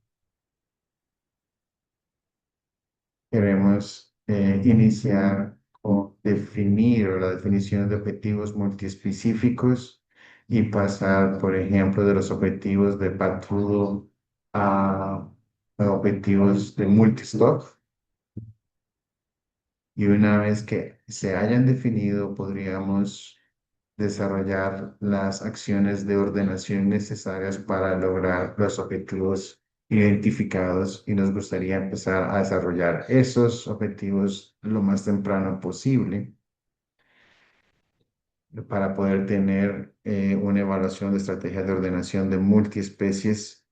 queremos iniciar o definir o la definición de objetivos multiespecíficos y pasar, por ejemplo, de los objetivos de patudo a objetivos de multistop. Y una vez que se hayan definido, podríamos desarrollar las acciones de ordenación necesarias para lograr los objetivos identificados y nos gustaría empezar a desarrollar esos objetivos lo más temprano posible para poder tener una evaluación de estrategias de ordenación de multiespecies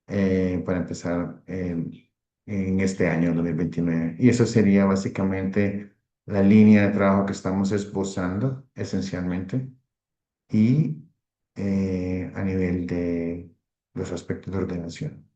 para empezar en este año 2029. Y eso sería básicamente la línea de trabajo que estamos esbozando esencialmente y a nivel de los aspectos de ordenación.